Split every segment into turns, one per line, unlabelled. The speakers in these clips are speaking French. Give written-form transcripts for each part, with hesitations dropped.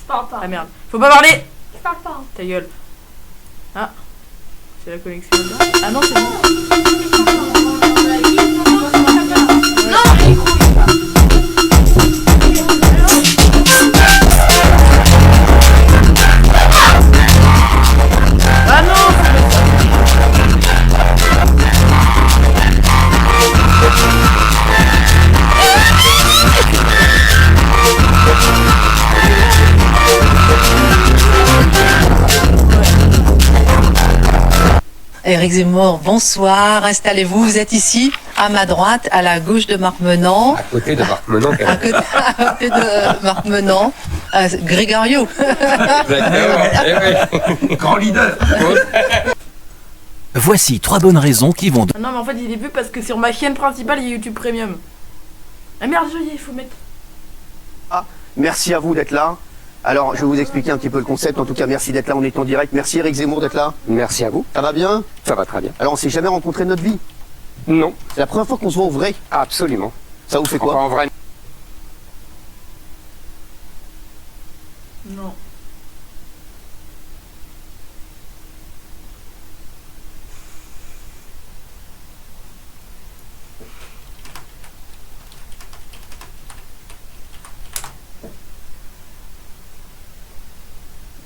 parle pas.
Ah merde, faut pas parler.
Je parle pas.
Ta gueule. Ah, c'est la connexion là. Ah non, c'est bon. Ah non.
Éric Zemmour, bonsoir, installez-vous, vous êtes ici, à ma droite, à la gauche de Marc Menant.
À côté de Marc Menant.
À côté de Marc Menant, Grégorio.
Exactement. Grand leader.
Voici 3 bonnes raisons qui vont...
Ah non, mais en fait, il est vu parce que sur ma chaîne principale, il y a YouTube Premium. Ah merde, il faut mettre...
Ah, merci à vous d'être là. Alors, je vais vous expliquer un petit peu le concept. En tout cas, merci d'être là, on est en direct. Merci Éric Zemmour d'être là.
Merci à vous.
Ça va bien?
Ça va très bien.
Alors, on s'est jamais rencontré de notre vie.
Non.
C'est la première fois qu'on se voit au vrai.
Absolument.
Ça vous fait quoi?
Enfin, en vrai.
Non.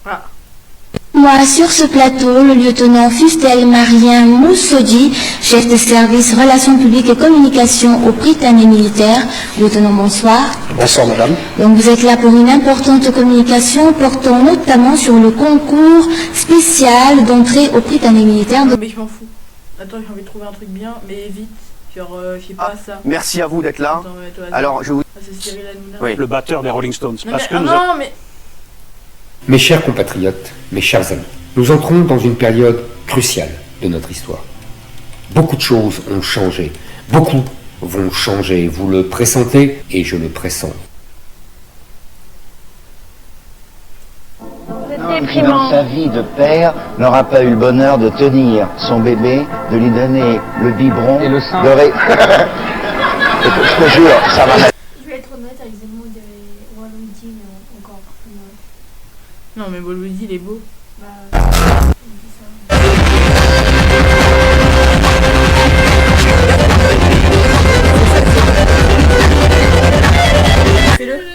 Ah.
Moi, sur ce plateau, le lieutenant Fustel Marien Moussaudi, chef de service Relations publiques et communication au Prytanée militaire. Lieutenant, bonsoir.
Bonsoir, madame.
Donc vous êtes là pour une importante communication portant notamment sur le concours spécial d'entrée au Prytanée militaire.
Non, mais je m'en fous. Attends, j'ai envie de trouver un truc bien, mais vite. Genre, je sais pas, ça.
Merci à vous d'être là.
Attends, ouais, toi,
Alors, je vous...
Ah, c'est Cyril Hanouna.
Oui.
Le batteur des Rolling Stones.
Non,
Parce
mais,
que
ah,
nous
non, mais...
Mes chers compatriotes, mes chers amis, nous entrons dans une période cruciale de notre histoire. Beaucoup de choses ont changé. Beaucoup vont changer. Vous le pressentez et je le pressens.
Qui dans sa vie de père n'aura pas eu le bonheur de tenir son bébé, de lui donner le biberon
Et le sein.
Je te jure, ça va.
Je vais être honnête avec Zemmour de Waluigi, mais encore.
Non, mais Waluigi, il est beau.
Bah, on dit ça.
Fais-le.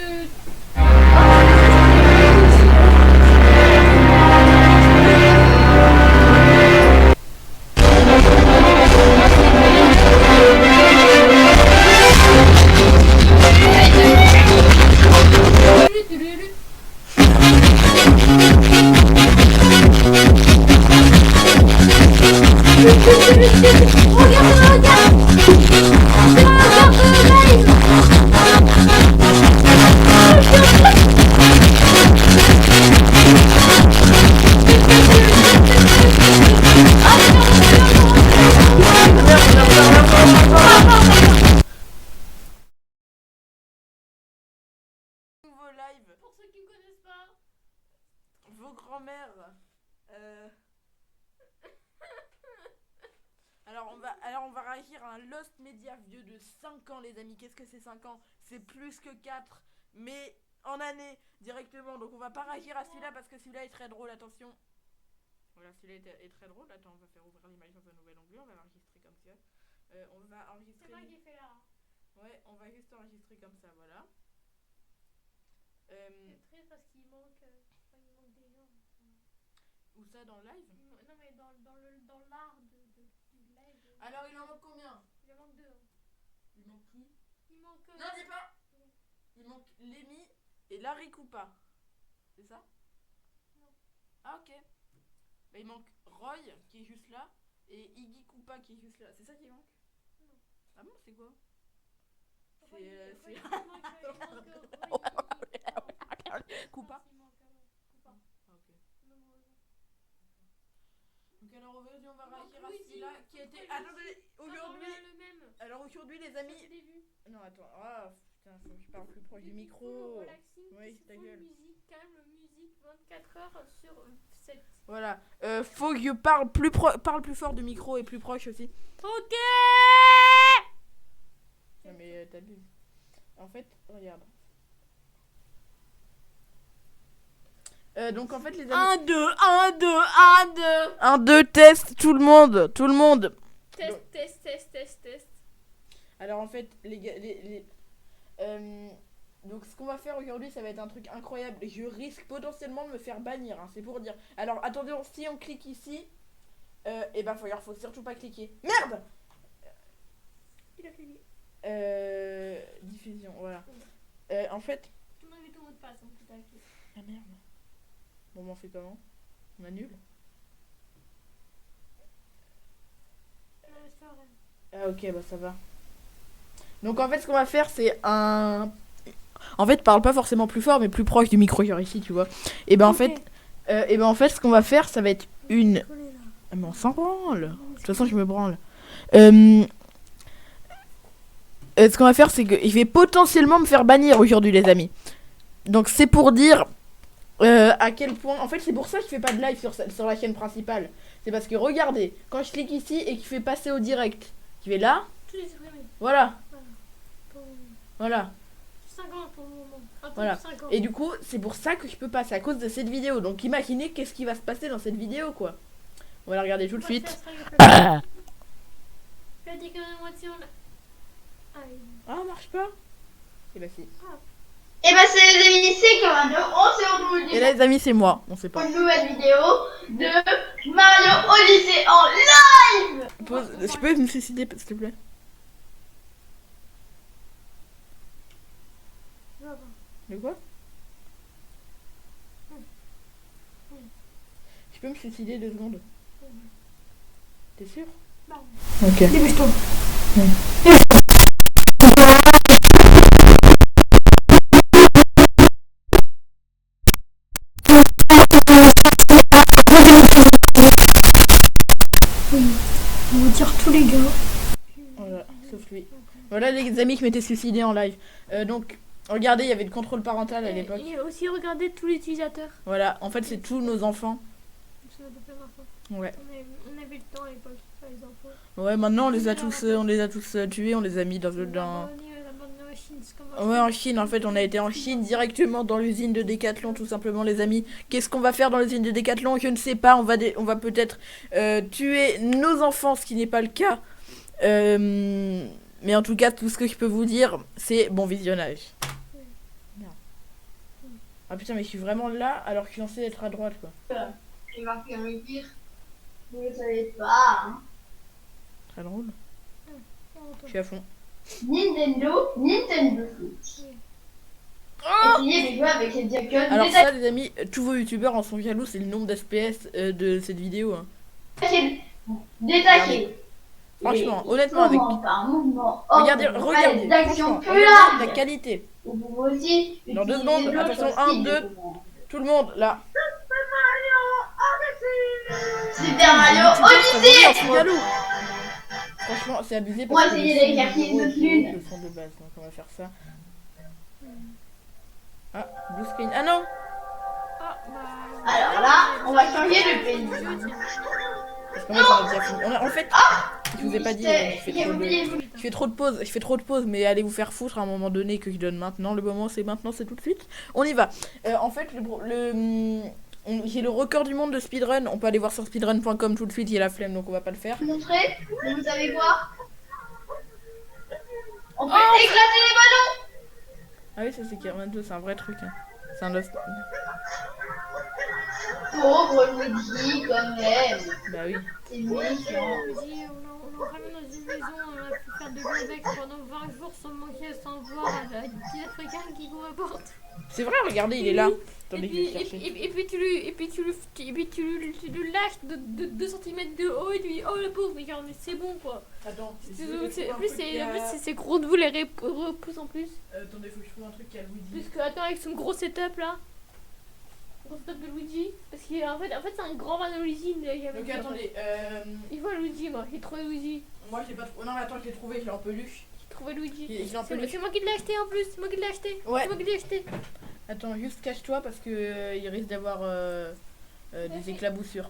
Nouveau live.
Pour ceux qui ne connaissent pas.
Vos grands-mères. Alors on va réagir à un Lost Media vieux de 5 ans, les amis. Qu'est-ce que c'est 5 ans? C'est plus que 4, mais en année directement. Donc on va pas réagir à celui-là parce que celui-là est très drôle, attention. Voilà, celui-là est très drôle. Attends, on va faire ouvrir l'image dans un nouvel onglet. On va l'enregistrer comme ça. On va enregistrer...
C'est moi qui ai fait là.
Ouais, on va juste enregistrer comme ça, voilà.
C'est triste parce qu'il manque des gens.
Où ça, dans le live?
Non, mais dans l'art du live.
Alors il en manque combien?
Il en manque 2.
Il manque qui?
Il manque.
Non, dis pas. Il manque Lémi et Larry Koopa. C'est ça?
Non.
Ah, ok. Bah, il manque Roy qui est juste là et Iggy Koopa qui est juste là. C'est ça qui manque?
Non.
Ah bon, c'est quoi?
C'est.
Koopa?
Koopa.
Ah, ok. Donc alors aujourd'hui on va réagir à celui-là qui a été... Attendez, aujourd'hui...
le même.
Alors aujourd'hui les amis...
Je l'ai vu.
Non attends, ah putain, faut que je parle plus proche du micro. Oui, ta gueule.
Musique, calme, musique, 24 heures sur 7.
Voilà, faut que je parle plus fort du micro et plus proche aussi.
Ok.
Non mais t'abuses. En fait, regarde. Donc en fait les amis...
1, 2, 1, 2, 1, 2.
1, 2, test, tout le monde.
Test.
Alors en fait, les gars, donc ce qu'on va faire aujourd'hui, ça va être un truc incroyable. Je risque potentiellement de me faire bannir, hein, c'est pour dire. Alors attendez, si on clique ici, et ben faut surtout pas cliquer. Merde.
Il a cliqué.
Diffusion, voilà. En fait...
On a vu ton mot de passe, hein, putain.
Ah merde. Bon, on fait comment? On annule? Ah ok, bah ça va. Donc en fait, ce qu'on va faire, c'est un... En fait, parle pas forcément plus fort, mais plus proche du micro, genre ici, tu vois. Et ben en fait, ce qu'on va faire, ça va être une... Ah, mais on s'en branle. De toute façon, je me branle. Ce qu'on va faire, c'est que je vais potentiellement me faire bannir aujourd'hui, les amis. Donc c'est pour dire à quel point... En fait, c'est pour ça que je fais pas de live sur la chaîne principale. C'est parce que, regardez, quand je clique ici et qu'il fait passer au direct, je vais là.
Tous les supprimés.
Voilà.
Pour...
Voilà.
5 ans pour le moment.
Voilà.
5 ans.
Et du coup, c'est pour ça que je peux pas. C'est à cause de cette vidéo. Donc imaginez qu'est-ce qui va se passer dans cette vidéo, quoi. On va la regarder tout de suite.
Il a dit que la moitié on a...
Ah, marche pas. Et bah si.
Et bah c'est les amis, c'est Commando, on se retrouve
Et là les amis, c'est moi. On sait
pour
pas.
une nouvelle vidéo de Mario Odyssey en live.
Pause. Je peux me suicider, s'il te plaît? De quoi? Je peux me suicider 2 secondes? T'es sûr? Ok.
Dépêche-toi. On retire tous les gars.
Voilà, sauf lui. Voilà les amis qui m'étaient suicidés en live. Donc, regardez, il y avait le contrôle parental à l'époque.
Et aussi regarder tous les utilisateurs.
Voilà, en fait, c'est tous nos enfants. Ouais.
On avait le temps à l'époque, faire les enfants.
Ouais, maintenant on les a tous tués, on les a mis dans Ouais, en Chine, en fait, on a été en Chine directement dans l'usine de Decathlon, tout simplement, les amis. Qu'est-ce qu'on va faire dans l'usine de Decathlon? Je ne sais pas. On va peut-être tuer nos enfants, ce qui n'est pas le cas. Mais en tout cas, tout ce que je peux vous dire, c'est bon visionnage. Merde. Ah putain, mais je suis vraiment là alors que je suis censée être à droite, quoi.
J'ai marqué un pire. Vous ne savez pas. Hein.
Très drôle. Je suis à fond.
Nintendo Switch. Essayez de jouer avec les Joy-Con.
Alors ça, les amis, tous vos youtubeurs en sont jaloux, c'est le nombre d'FPS de cette vidéo. Hein.
Détaquer.
Franchement, honnêtement, avec... Regardez,
d'action
franchement,
plus
regardez
large.
la qualité.
Vous aussi.
Dans 2 secondes, attention, 1, 2, tout le monde, là.
Super Mario Odyssey.
Je suis jaloux. Franchement, c'est abusé
On va
parce que
essayer
le
d'écarter
son de
notre
bureau est
lune.
le son de base, donc on va faire ça. Ah, blue screen. Ah non.
Alors là, on va changer le pays.
Parce qu'en fait, on a déjà fini. En fait, je vous ai pas dit, je fais trop de pauses, mais allez vous faire foutre à un moment donné que je donne maintenant. Le moment, c'est maintenant, c'est tout de suite. On y va. En fait, j'ai le record du monde de speedrun. On peut aller voir sur speedrun.com tout de suite. Il y a la flemme, donc on va pas le faire.
Montrer, vous savez quoi? On peut éclater les ballons.
Ah oui, ça c'est K22, c'est un vrai truc. Hein. C'est un lost.
Pauvre Luigi, quand même.
Bah oui.
C'est méchant.
On est vraiment dans une maison, on a pu faire de l'AVEX pendant 20 jours sans manger, sans voir, avec des Africains qui nous rapportent.
C'est vrai, regardez, il est là. Attendez, je vais le chercher.
Et puis tu le lâches de 2 cm de haut et tu dis oh le pauvre, mais genre, mais c'est bon quoi.
Attends,
En plus c'est gros de vous les repousse en plus.
Attendez, faut que je trouve un truc qui a Luigi.
Plus que attends avec son gros setup là. Gros setup de Luigi. Parce qu'en fait c'est un grand fan de Luigi.
Donc attendez,
Il voit Luigi, moi j'ai trouvé Luigi.
moi je l'ai pas trouvé. Non mais attends, je l'ai trouvé, je l'ai en peluche.
J'ai trouvé Luigi.
Je l'ai en peluche.
C'est moi qui l'ai acheté en plus, c'est moi qui l'ai acheté.
Ouais.
C'est moi qui l'ai acheté.
Attends, juste cache-toi parce que il risque d'avoir des éclaboussures.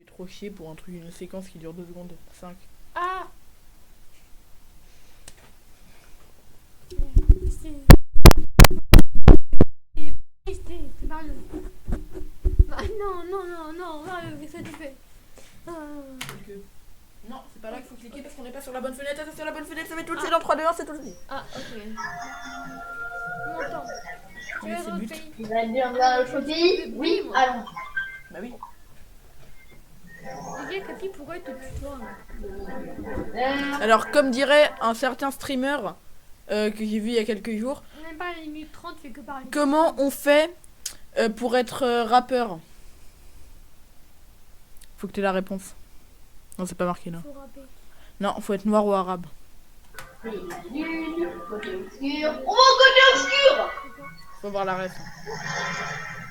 Trop chier pour un truc, une séquence qui dure 2 secondes. 5.
Ah. C'est Mario. Bah, non, Mario, qu'est-ce que tu fais?
Non, c'est pas là qu'il faut cliquer parce qu'on n'est pas sur la bonne fenêtre. Attention, la bonne fenêtre, ça met tout le C dans 3, 2, 1, c'est tout le C.
Ah, ok. On m'entend. Tu
Oui,
veux
c'est
être
le
dans
but.
le pays?
Il va dire dans l'autre pays. Oui, allons.
Bah oui.
Les gars, Capi, pourquoi tu te tutoies là?
Alors, comme dirait un certain streamer que j'ai vu il y a quelques jours,
Même pas à la minute 30, fais que parler.
comment on fait pour être rappeur? Faut que tu aies la réponse. Non, c'est pas marqué là.
Faut rapper.
Non, faut être noir ou arabe.
C'est nul. Côté obscur. Oh, côté obscur.
Faut voir la ref.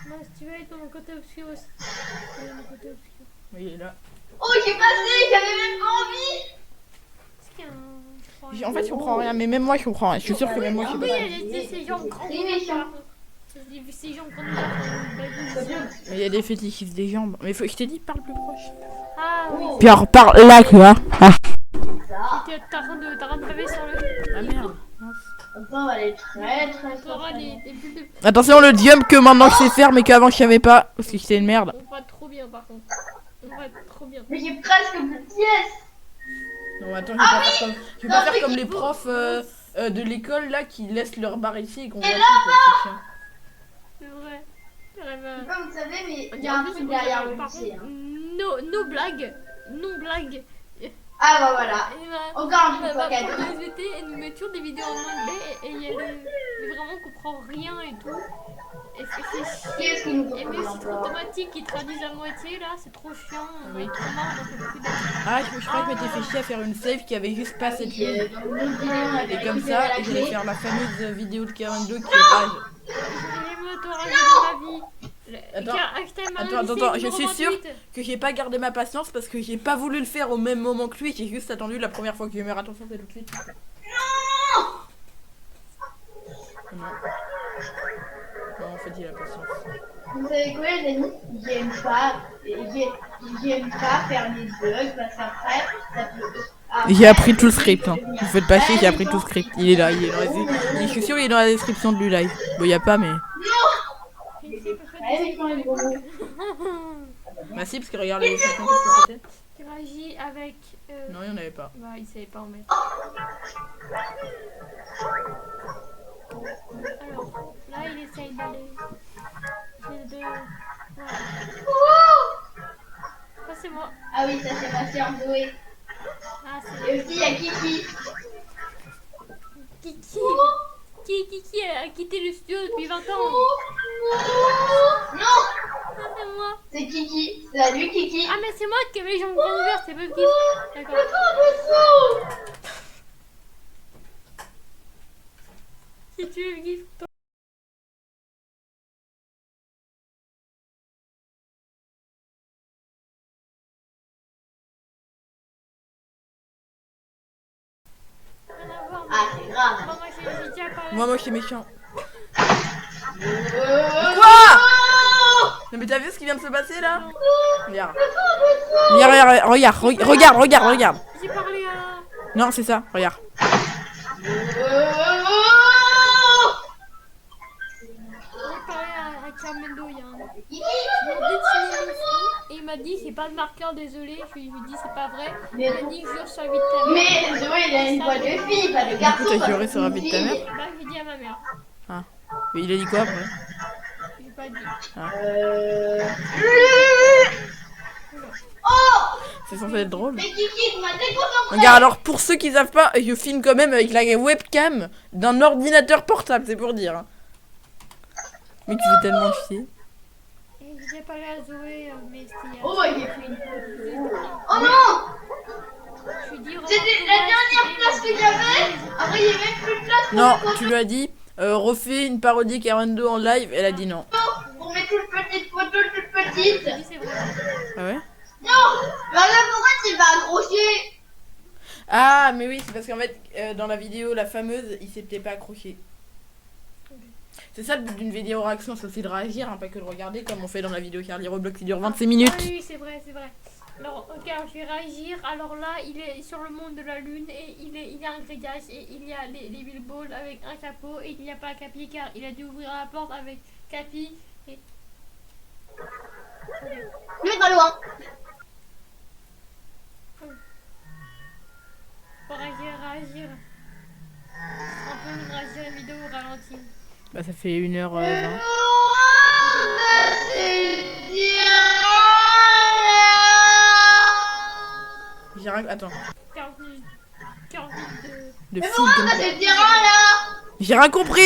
Non, si tu veux être dans mon côté obscur aussi. Dans mon côté obscur.
Oui, il est là.
Oh, j'ai passé, j'avais même pas envie.
Est-ce qu'il y a un...
En fait, je comprends rien, mais même moi, je comprends rien. Je suis sûr que même moi, je sais
Oui,
pas.
elle était ses jambes grandes.
C'est méchant.
Ses jambes grandes.
Mais il y a des fétichistes des jambes. Mais faut... je t'ai dit, parle plus proche.
Ah oui.
Puis alors, parle là, quoi. Ah,
T'as rien de pavé sur le...
ah merde.
Enfin, on va aller très très
T'auras
fort.
des bulles de...
Attention, le jump que maintenant je sais faire, mais qu'avant je savais pas. Parce que c'était une merde.
On va trop bien par contre. On va trop bien.
Mais j'ai presque plus de pièces.
Non, attends, je vais pas faire comme, je vais pas faire comme les profs de l'école là qui laissent leur barre ici et qu'on voit tout, quoi, c'est chiant.
C'est vrai.
Je sais pas, vous savez, mais il y a
Regarde,
un truc derrière le
par
lycée.
contre,
Hein.
nos blagues. Non blagues.
Ah bah voilà.
Et bah,
Encore un truc
bah,
pas
pour
cadeau.
les SVT, et nous mettions des vidéos en anglais et il y a vraiment on comprend rien et tout. Et c'est
Qu'est-ce que nous
et même
comprenons
si c'est
encore?
automatique qui traduisent à moitié là, c'est trop chiant. On
Oui.
est trop marre, on peut plus d'être-
Ah, je crois que je m'étais fait chier à faire une save qui avait juste pas cette ligne. Et comme
récupérer
ça,
la
j'allais
clé.
faire la fameuse vidéo de 42 qui rage.
J'ai m'auto-ragé de ma vie.
Attends, je suis sûre que j'ai pas gardé ma patience parce que j'ai pas voulu le faire au même moment que lui. J'ai juste attendu la première fois que je vais me attention, c'est tout de suite. Non. Non, en fait, il a la patience.
Vous savez quoi, les amis? J'aime pas faire des bugs parce qu'après, ça peut.
J'ai appris tout le script. Hein. Vous faites pas chier, j'ai appris tout le script. Il est là, il est dans la... Je suis sûr, il est dans la description du live. Bon, y a pas, mais.
Avec moi, les gros mots.
Bah, si, parce que regarde les descriptions, qu'est-ce que c'était?
Tu réagis avec.
Non, il y en avait pas.
Bah, il savait pas en mettre. Alors, là, il essaye d'aller. J'ai de. Voilà. Ça, c'est moi.
Ah oui, ça c'est ma sœur Zoé.
Ah, c'est.
Et aussi, il y a Kiki.
Kiki a quitté le studio depuis 20 ans.
Non,
Ah, c'est moi.
c'est Kiki. Salut Kiki.
Ah, mais c'est moi qui avais les jambes grandes ouvertes, c'est pas qui. D'accord. Si tu veux, gif, toi. Rien à voir,
Ah, c'est grave.
moi, j'ai déjà parlé.
Moi, je suis méchant.
Quoi?
Non, mais t'as vu ce qui vient de se passer là? Regarde. Regarde.
J'ai parlé à.
Non, c'est ça, regarde.
J'ai parlé à Carmelo il y a un an. Je lui ai dit de signer mon front et il m'a dit c'est pas de marqueur, désolé. Je lui ai dit c'est pas vrai. Il m'a dit jure sur la vie de ta mère.
Mais Zoé, il a une voix de fille, pas de garçon.
t'as juré sur la vie de ta mère?
Bah j'ai dit à ma mère.
Mais il a dit quoi après?
J'ai pas dit.
Oh,
C'est censé être drôle.
mais Kiki, tu m'as déconcentré.
Regarde, alors pour ceux qui savent pas, je filme quand même avec la webcam d'un ordinateur portable, c'est pour dire. Hein. Mais tu fais tellement chier.
Et j'ai parlé à Zoé, mais c'était hier.
Oh, j'ai pris une photo. Oh non,
Je lui ai dit
c'était la dernière place que j'avais. Après, il y avait même plus de place pour
Non,
le photo.
tu lui as dit, refais une parodie 42 en live, elle a dit non.
Pour mes toutes petites photos, toutes petites.
j'ai dit c'est vrai.
Ah ouais?
Non, mais là, pourquoi tu vas accrocher?
Ah, mais oui, c'est parce qu'en fait, dans la vidéo, la fameuse, il s'était pas accroché. C'est ça le but d'une vidéo réaction, c'est aussi de réagir, hein, pas que de regarder comme on fait dans la vidéo Charlie Roblox qui dure 26 minutes.
Ah oui, c'est vrai, c'est vrai. Alors, ok, alors, je vais réagir. Alors là, il est sur le monde de la lune et il y a un grillage et il y a les Bilbols avec un capot et il n'y a pas Capi car il a dû ouvrir la porte avec Capi et...
Le mec va loin.
Faut réagir. Un peu réagir une vidéo au ralenti.
Bah ça fait 1h20. J'ai rien... Attends.
40 minutes
De
Mais
full
pourquoi on a
gameplay.
ce terrain là?
J'ai rien compris.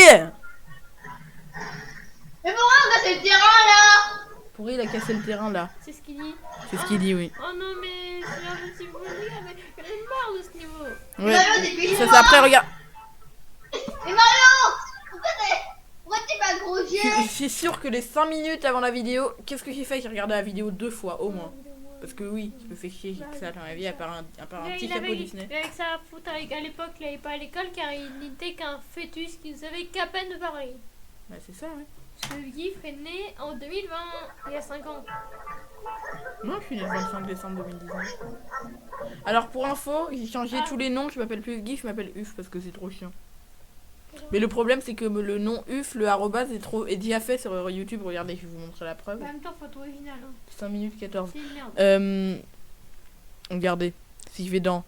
Mais pourquoi on a ce terrain là?
Pourri, il a cassé le terrain là.
C'est ce qu'il dit.
C'est ce qu'il dit, oui.
Oh non, mais c'est un petit peu mais j'en ai marre de ce niveau.
Ouais.
Mario, t'es
Ça c'est après, regarde.
Mais Mario, pourquoi t'es pas accroché?
Je suis sûr que les 5 minutes avant la vidéo, qu'est-ce que j'ai fait? J'ai regardé la vidéo 2 fois au moins. Parce que oui, je me fais chier, j'ai que ça dans ma vie, à part un petit chapeau Disney.
Il avait que ça à foutre avec, à l'époque, il n'allait pas à l'école car il n'était qu'un fœtus qui ne savait qu'à peine de parler.
Bah c'est ça, ouais.
Ce livre est né en 2020, il y a 5 ans.
Non, je suis né le 25 décembre 2019. Alors pour info, j'ai changé tous les noms, je m'appelle plus Guy, je m'appelle Uf parce que c'est trop chiant. Mais le problème c'est que le nom Uf, le arrobase est déjà fait sur YouTube, regardez, je vais vous montrer la preuve.
En même temps, photo originale. Hein.
5 minutes 14.
C'est une merde.
Regardez, si je vais dans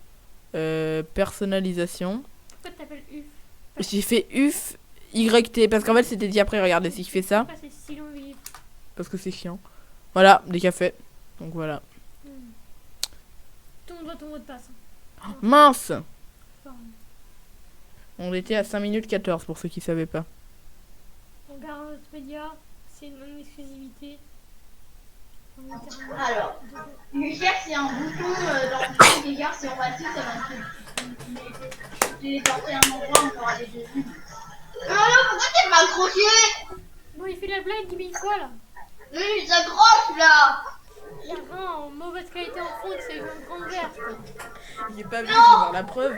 personnalisation,
Pourquoi t'appelles Uf?
j'ai fait Uf YT parce qu'en fait c'était dit après, regardez, si je fais ça,
Pourquoi c'est si long le livre?
parce que c'est chiant. Voilà, déjà fait. Donc voilà.
Tout le monde voit ton mot de passe. Hein.
Mince!
Pardon.
On était à 5 minutes 14 pour ceux qui savaient pas.
On regarde notre média, c'est une non-exclusivité.
Alors, je cherche s'il y a un bouton dans le truc des gars, si on va dessus, ça va se téléporter à un endroit, on aura des jeux. Mario, pourquoi t'es pas accroché?
Bon, il fait la blague 10 000 fois là.
Oui, il s'accroche là.
Il y a un en mauvaise qualité en fond, c'est une grande verte.
J'ai pas vu, je vais voir la preuve.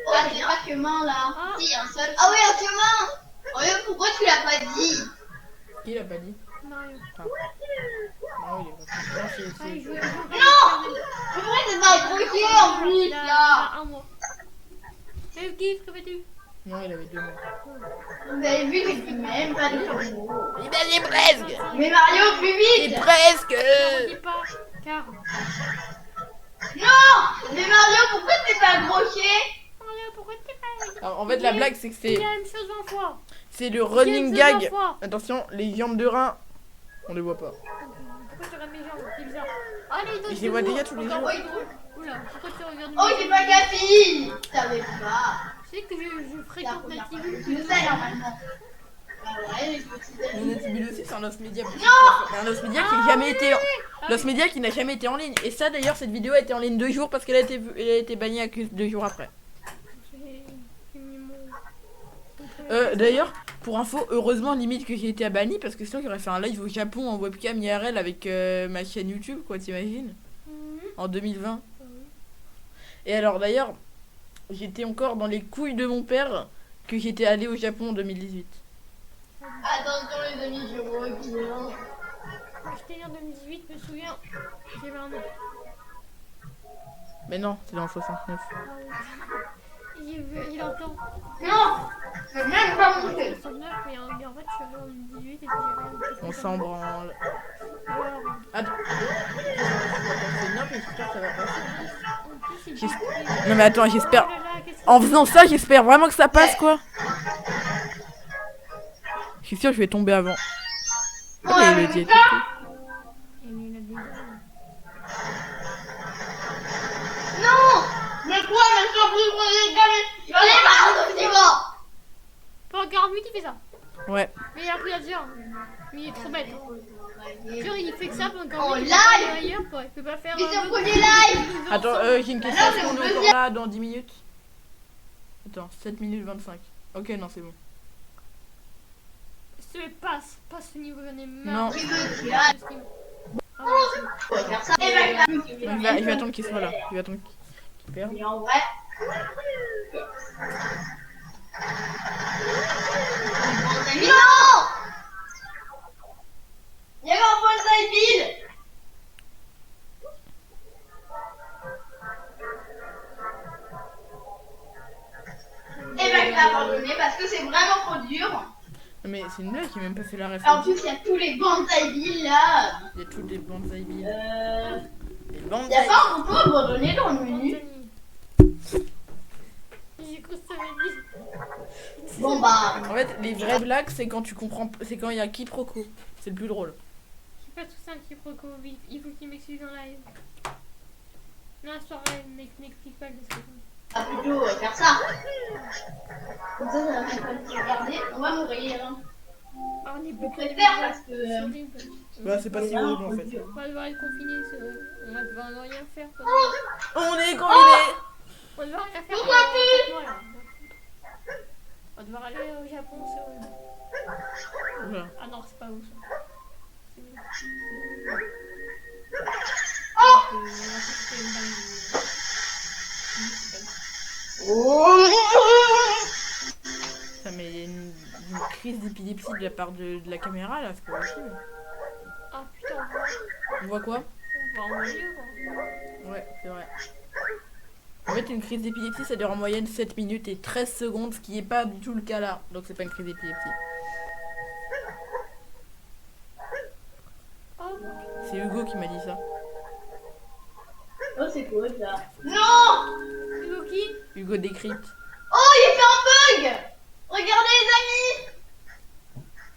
Oh, c'est pas que main là.
Ah.
Si, un seul. Ah oui, un chemin. Mario, pourquoi tu l'as pas dit?
Qui l'a pas dit?
Mario.
Ah oui, il est pas. Non,
Ah, il jouait
Mais pourquoi t'es pas accroché en plus
il
là?
a un mois. Mais Guy, que fais-tu?
Non, il avait 2 mois.
Vous avez vu que je suis même pas de temps.
Il m'a dit presque!
Mais Mario, plus
Et
vite.
presque!
Dis pas, car.
Non. Mais Mario, pourquoi t'es pas accroché?
Mario, pourquoi t'es pas.
Alors en fait, la blague c'est que
Il y
c'est.
a la même chose 20 fois.
C'est le running
Il y a une chose
gag.
20 fois.
Attention, les jambes de rein, on les voit pas.
Pourquoi tu regardes mes jambes? C'est bizarre. Allez,
Je les vois déjà tous les jours.
Oula, pourquoi tu regardes mes
Oh,
jambes?
j'ai pas Capi. T'avais pas.
Tu sais que je fréquente Nativu.
Tu le sais normalement.
Le Natibul aussi, c'est un os média. Un os média qui n'a jamais été. L'os média qui n'a jamais été en ligne. Et ça d'ailleurs, cette vidéo a été en ligne 2 jours parce qu'elle a été bannie à 2 jours après.
J'ai mis mon.
D'ailleurs, pour info, heureusement limite que j'ai été banni parce que sinon j'aurais fait un live au Japon en webcam IRL avec ma chaîne YouTube, quoi, t'imagines? En 2020. Et alors d'ailleurs, j'étais encore dans les couilles de mon père que j'étais allé au Japon en 2018.
Attention les amis, je reviens.
J'étais né en 2018, je me souviens. J'avais un an.
Mais non, c'est dans le 69.
Il entend.
Non, je vais même pas monter.
69, mais en fait, je suis allée en 2018 et puis j'avais
On s'en branle.
Alors,
Attends. C'est bien, mais j'espère que ça va passer.
en plus, il
Non mais attends, j'espère.
Oh là là, qu'est-ce
En faisant ça, j'espère vraiment que ça passe, quoi. Je suis sûr que je vais tomber avant. Ah, mais le jet.
qu'il y a déjà.
Non. Mais quoi, mais ça vous prenez jamais. J'en ai marre de ces mots.
Pas regarde lui qui fait ça.
Ouais.
Mais il a appris à dire. Mais il est trop bête. Genre, il fait que ça pendant
En
qu'il
live.
peut pas aller ailleurs, quoi. Il peut pas faire.
Mais c'est au premier live.
Attends, j'ai une question. Est-ce qu'on est encore là dans 10 minutes? Attends, 7 minutes 25. Ok, non, c'est bon.
S'il te plaît, passe ce niveau, j'en ai
Non.
marre.
Tu veux, tu
Ah,
as.
ce niveau. Ah,
On va faire ça. Et ben,
Je vais attendre qu'il soit là. Je vais attendre qu'il perde.
mais en vrai. Non. Il y avait un point de vide. vraiment trop dur.
Mais c'est une blague qui a même pas fait la
En
référence.
plus, il y a tous les banzai billes là.
Il y a tous des banzai billes. Les
Il y
banzai
a pas un photo abandonné dans le menu.
J'ai cru que ça m'avait dit.
Bon bah.
En fait, les vraies blagues, c'est quand tu comprends, c'est quand il y a quiproquo. C'est le plus drôle.
Je sais pas tout ça un quiproquo. Il faut qu'il m'excuse en live. Non, la soirée, n'explique pas le truc.
On va plutôt faire ça. Comme ça va même pas nous regarder. On va mourir. Hein.
Ah, on est
Je
beaucoup
préfère parce que.
C'est horrible.
Bah, c'est pas si horrible en fait.
On va devoir être confinés. On va devoir rien faire.
On est confinés.
On va devoir rien faire.
Pourquoi plus
Voilà. On va devoir aller au Japon.
Oula.
Ah non, c'est pas où ça.
Ça met une crise d'épilepsie de la part de la caméra là, c'est pas possible.
Ah putain,
On voit quoi?
on va envoyer quoi.
Ouais, c'est vrai. En fait, une crise d'épilepsie ça dure en moyenne 7 minutes et 13 secondes, ce qui est pas du tout le cas là. Donc c'est pas une crise d'épilepsie.
Oh,
C'est Hugo qui m'a dit ça.
Oh, c'est quoi ça? Non!
Hugo qui?
Hugo décrypte.
Oh, il a fait un bug! Regardez, les amis!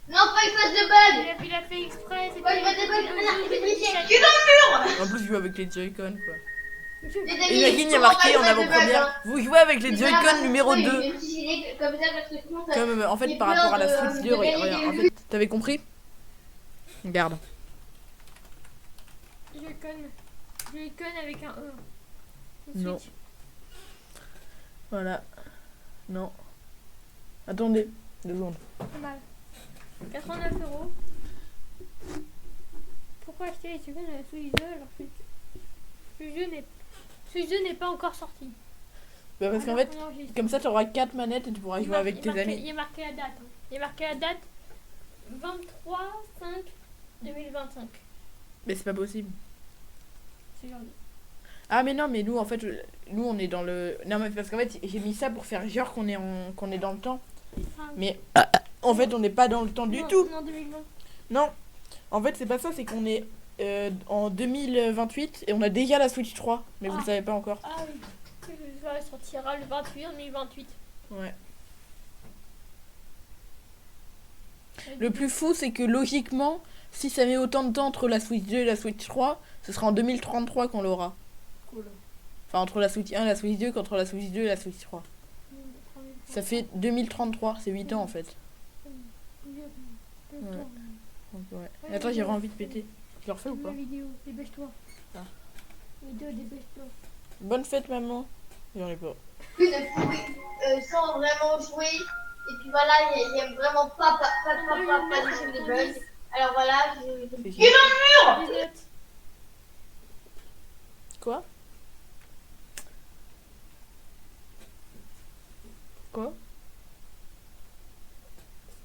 Non, pas que ça se bug!
Il a fait exprès. C'est
Ouais, il va débugger.
Hugo,
Il
Hugo,
est qui dans le mur!
En plus, il joue avec les Joy-Con quoi.
Les
Et
amis,
imagine, il y a
comment
marqué
pas
en
que ça se bug,
avant-première.
hein.
Vous jouez avec les
Mais
Joy-Con
là,
numéro
il
2.
est stylé comme ça parce que sinon ça.
Comme en fait
il y a
par rapport à la
plein
Switch
de
2, regarde, en
vues.
fait, t'avais compris? Regarde.
Joy-Con avec un E. Une
Non.
Switch.
Voilà. Non. Attendez, 2 secondes.
Pas mal. 89 €. Pourquoi acheter les Joy-Con à la Switch 2 alors que Switch 2 n'est pas encore sorti?
Bah parce qu'en
Alors
fait,
qu'on enregistre.
comme ça t'auras 4 manettes et tu pourras jouer avec tes amis.
Il est marqué la date. Hein. Il est marqué la date 23/5/2025.
Mais c'est pas possible.
C'est aujourd'hui.
Ah mais non, mais nous en fait, nous on est dans le... Non mais parce qu'en fait j'ai mis ça pour faire genre qu'on est, qu'on est dans le temps.
Ah,
Mais en fait on n'est pas dans le temps du
non,
tout.
Non, 2020.
Non. En fait c'est pas ça, c'est qu'on est en 2028 et on a déjà la Switch 3. Mais vous le savez pas encore.
Ah oui. Ça sortira le 28 en 2028.
Ouais. Le plus fou c'est que logiquement, si ça met autant de temps entre la Switch 2 et la Switch 3, ce sera en 2033 qu'on l'aura.
Cool.
Enfin entre la Switch 1 et la Switch 2 qu'entre la Switch 2 et la Switch 3. Ça fait 2033, c'est 8 ans en fait. Ouais. Donc, ouais. Et attends, j'ai envie de péter. Je le refais ou pas?
La vidéo, dépêche-toi.
Ah.
Vidéo, dépêche-toi.
Bonne fête maman. J'en ai pas.
Une fouille sans vraiment jouer. Et puis voilà, il aime vraiment pas du tout les bugs. Alors voilà,
C'est
je.
qui?
Bisous.
Quoi? Quoi?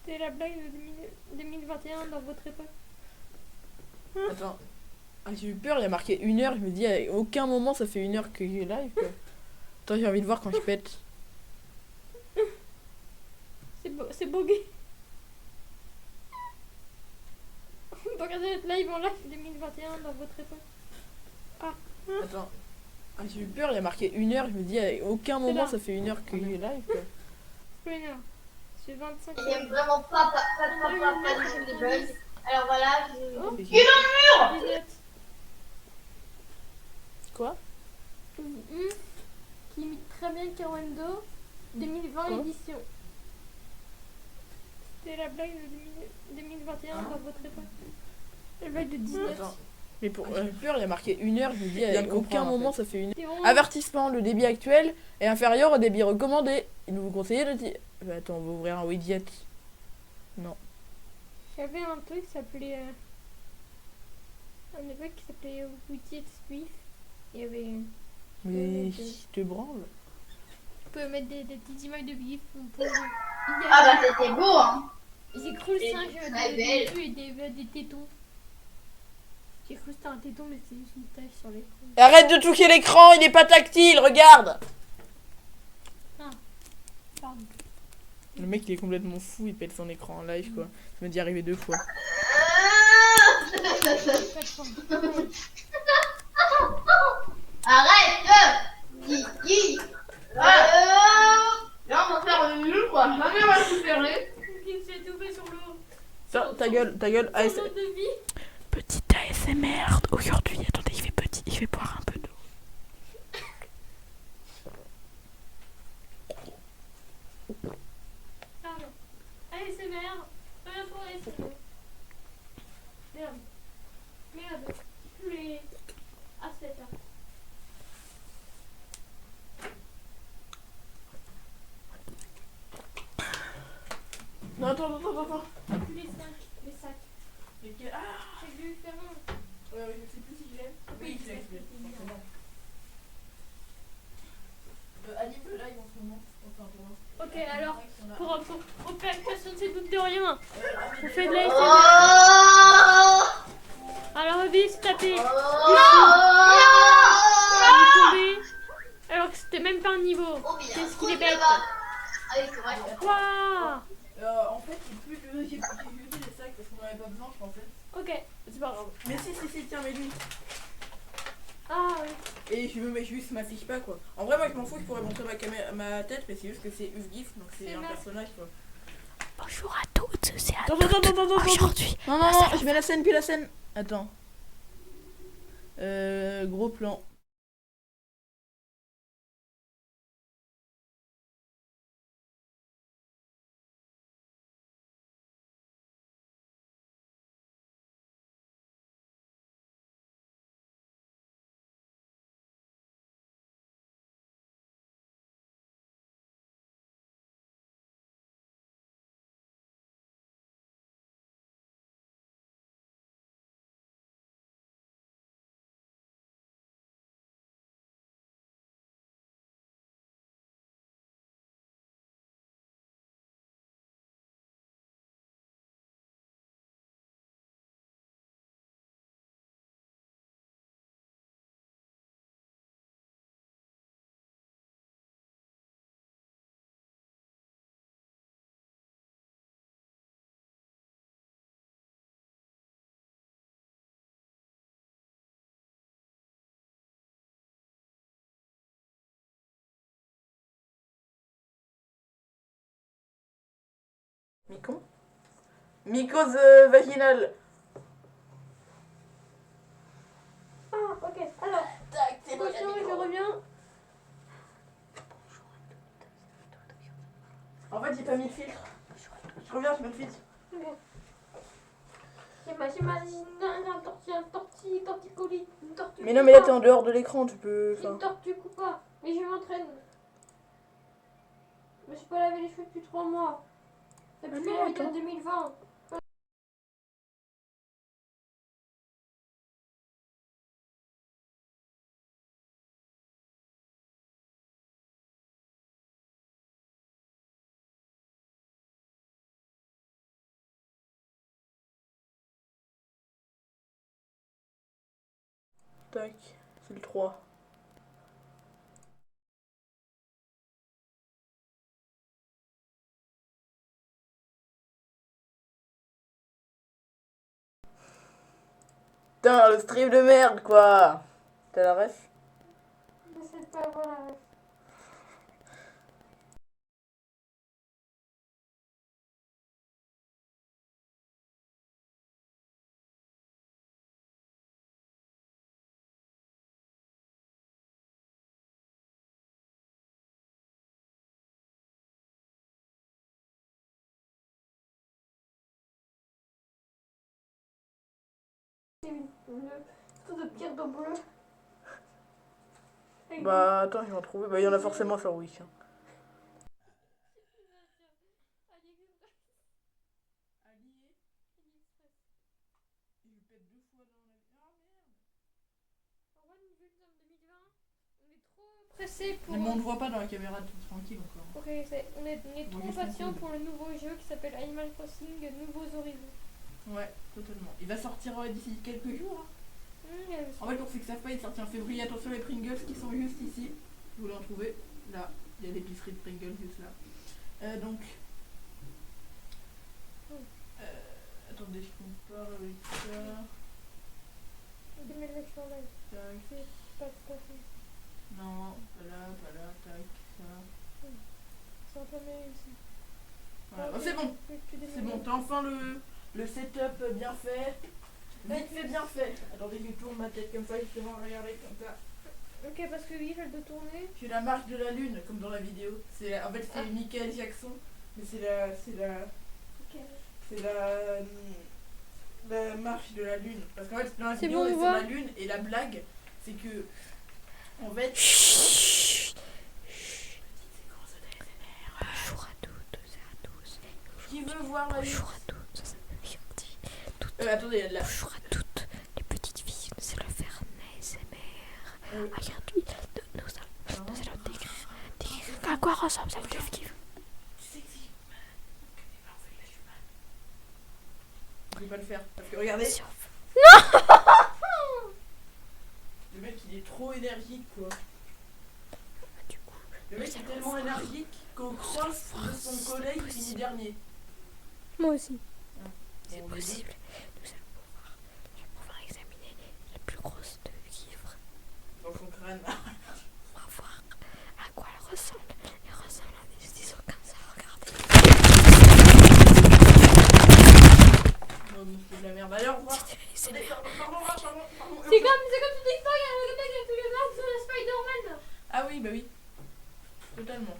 C'était la blague de 2021 dans votre époque.
Attends. Ah, j'ai eu peur, il y a marqué 1 heure. Je me dis, à aucun moment ça fait 1 heure que j'ai live quoi. Attends, j'ai envie de voir quand je pète.
C'est bogué. On peut regarder notre live en live 2021 dans votre époque.
Attends. Ah, j'ai eu peur, il y a marqué 1 heure. Je me dis, à aucun moment
là.
ça fait 1 heure que j'ai live quoi.
C'est pas une heure. C'est 25.
Il aime vraiment pas du tout les bugs. Alors voilà, je.
Oh.
C'est qui?
Bisous.
Quoi?
Qui imite très bien Kawendo 2020
Quoi?
édition. C'était la blague de 2021 dans votre époque. La blague de 19.
Attends. Mais pour j'ai eu peur, il y a marqué 1 heure. Je me dis,
viens
à
de
aucun
comprendre, en
moment
fait.
ça fait 1 heure.
C'est vraiment-
Avertissement, le débit actuel est inférieur au débit recommandé. Il vous conseille de dire... Bah, attends, on va ouvrir un widget. Non.
J'avais un truc qui s'appelait. Un époque qui s'appelait Widget Swift. Il y avait.
Mais
Ouais,
je te branle.
Tu pouvais mettre des petites images de GIF.
Ah bah c'était beau hein.
J'ai cru le
Et
singe
très
des
belle.
yeux et des tétons. J'ai cru que c'était un téton, mais c'est juste une tache sur l'écran.
Arrête de toucher l'écran, il est pas tactile, regarde.
Pardon.
Le mec il est complètement fou, il pète son écran en live quoi. Ça m'est déjà arrivé 2 fois.
Arrête. Kiki. Là on va faire le nul quoi. Jamais on va se fermer.
Il s'est étouffé sur le haut.
Ça, ta gueule, AS...
Sur de vie.
Petite ASMR aujourd'hui. Attendez, il fait petit, il fait boire un peu d'eau.
Pardon. ASMR. Rien pour ASMR. Merde. Merde. Tous les... Ah, c'est là.
Non, attends.
Tous les sacs. Les sacs.
Lesquels? Ah
C'est du ferment.
je sais plus si je l'aime. Oui, je l'aime. Anime le live en ce moment. Enfin, pour moi.
Ok, alors, pour faire personne ne se doute de rien. On fait de la Alors, Obi s'est tapé. Il est tombé. Alors que c'était même pas un niveau. Qu'est-ce qu'il est bête. Waouh.
En fait, j'ai jeté les sacs parce qu'on en avait pas besoin, je pensais.
Ok, c'est pas grave.
Mais si, tiens, mais lui.
Ah oui.
Et je me mets juste ma fiche pas quoi. En vrai, moi je m'en fous, je pourrais montrer ma tête, mais c'est juste que c'est Ufgif, donc c'est un personnage quoi.
Bonjour à toutes, c'est à
Attends,
aujourd'hui.
Non, je mets la scène puis la scène. Attends. Gros plan. Mycose vaginale.
Ah, ok. Alors, attention, je reviens.
En fait, j'ai pas mis le filtre. Je reviens, je mets le filtre.
Ok. J'imagine un torticolis, une tortue.
Mais non, mais là t'es en dehors de l'écran, tu peux.
Une tortue coupe pas. Mais je m'entraîne. Je me suis pas lavé les cheveux depuis 3 mois. Depuis la vidéo 2020.
Tac, c'est le 3. Putain, le stream de merde quoi. T'as la ref?
J'essaie de pas avoir la ref. Une de pierre de bleu.
Bah attends, je vais en trouver. Bah il y en a forcément sur Wish. Hein.
Pressé pour...
Mais on ne voit pas dans la caméra, tranquille encore.
Ok, on est trop patient pour le nouveau jeu qui s'appelle Animal Crossing Nouveaux Horizons.
Ouais, totalement. Il va sortir d'ici quelques jours. Hein. En fait, pour ceux qui ne savent pas, il est sorti en février. Attention, les Pringles qui sont juste ici. Vous voulez en trouver? Là, il y a l'épicerie de Pringles juste là. Donc, compare avec ça. Tac. Non, pas là, tac, ça. Voilà. Oh, c'est bon, c'est bon, t'as enfin le setup bien fait. Vite fait, bien fait. Attendez, je tourne ma tête comme ça, justement, regardez, comme ça.
Ok, parce que oui, elle doit tourner.
J'ai la marche de la lune, comme dans la vidéo. En fait, c'est Michael Jackson, mais c'est la marche de la lune. Parce qu'en fait, dans la vidéo,
bon,
on est
on
sur
voit.
la lune, et la blague, c'est que, en fait...
Bonjour à toutes et à tous.
Qui veut voir la lune?
Bonjour à toutes, ça me fait gentil.
Attendez, il y a de la...
Bonjour à toutes les petites filles, nous allons faire un ASMR. Aujourd'hui, nous allons décrire à quoi ressemble cette meuf qui veut.
Je vais pas le faire, parce que regardez...
Non.
Le mec, il est trop énergique, quoi. Le mec est tellement énergique qu'au cross de son collègue, il finit dernier.
Moi aussi.
C'est possible. Je vais pouvoir examiner la plus grosse de vivre.
Dans son crâne.
On va voir à quoi elle ressemble. Elle ressemble à des ciseaux comme ça, regardez.
Non, mais c'est de la merde. Allez, au revoir.
C'est comme tu dis pas, il y a le mec qui a fait le masque sur le Spider-Man.
Ah oui, bah oui. Totalement.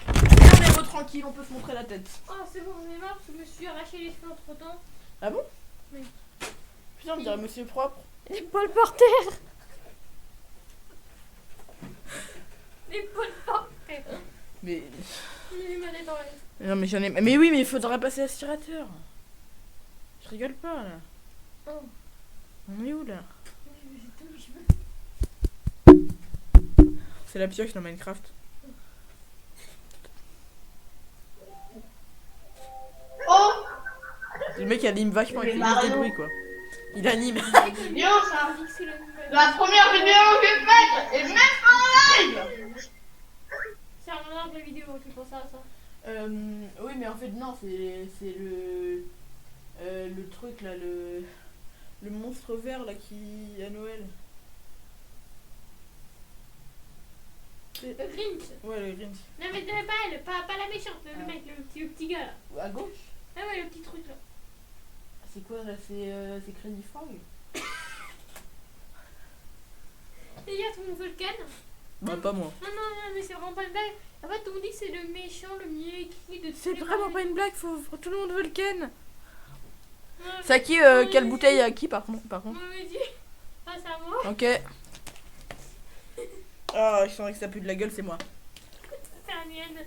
Regardez-vous tranquille, on peut se montrer la tête.
Oh, c'est bon, j'en ai marre parce que je me suis arraché les cheveux entre temps.
Ah bon?
Oui.
Putain, on dirait monsieur propre.
Les poils par terre. Les poils par terre.
Mais...
Il m'a dans les...
Non, mais j'en ai... Mais oui, mais il faudra passer l'aspirateur. Je rigole pas, là.
Oh.
On est où, là? C'est la pioche dans Minecraft.
Oh,
Le mec anime vachement avec les
Mario.
des bruits, quoi. Il anime.
c'est bien ça. La première vidéo que j'ai faite, et même pas en live.
C'est un lien de vidéo, c'est pour ça.
Oui, mais en fait, non, c'est le truc, là, le monstre vert, là, qui... à Noël.
Le Grinch.
Ouais, le Grinch.
Non mais pas elle, pas la méchante, le mec, le petit gars là.
À gauche?
Ah ouais, le petit truc là.
C'est quoi, là? C'est Crazy Frog?
Et il y a tout le monde veut le canne.
Bah, pas moi.
Non, mais c'est vraiment pas une blague. En fait, on dit que c'est le méchant, le mieux écrit de tous
C'est
les
vraiment
Marvel.
pas une blague, tout le monde veut le Ken.
Ouais,
C'est à qui, quelle bouteille à qui, par contre?
Moi, me dit. Ah, c'est à moi.
Ok. Ah, je sens que ça pue de la gueule, c'est moi.
C'est la mienne.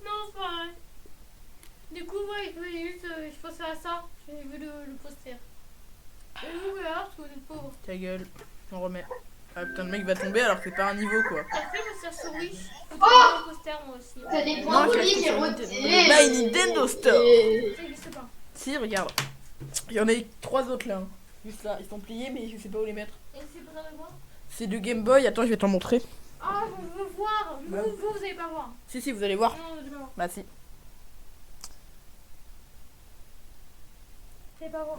Non, c'est pas vrai. Du coup, ouais, je pensais à ça. J'ai vu le poster. Et vous, alors, parce que vous êtes pauvre.
Ta gueule, on remet. Ah putain, le mec va tomber alors que c'est pas un niveau, quoi.
Après, je suis sur Wish. Faut
Oh,
trouver un poster, moi aussi.
T'as des
Non,
points
je l'ai
polis,
acheté
j'ai
sur
retiré.
My Nintendo Store.
Ça existe pas.
Si, regarde. Il y en a 3 autres là. Juste là, ils sont pliés, mais je sais pas où les mettre.
Et c'est pas de moi.
C'est de Game Boy, attends, je vais t'en montrer.
Ah, je veux voir.
Bah.
Vous allez pas voir.
Si, vous allez voir.
Non, je vais pas voir.
Bah, si.
Vous allez pas voir.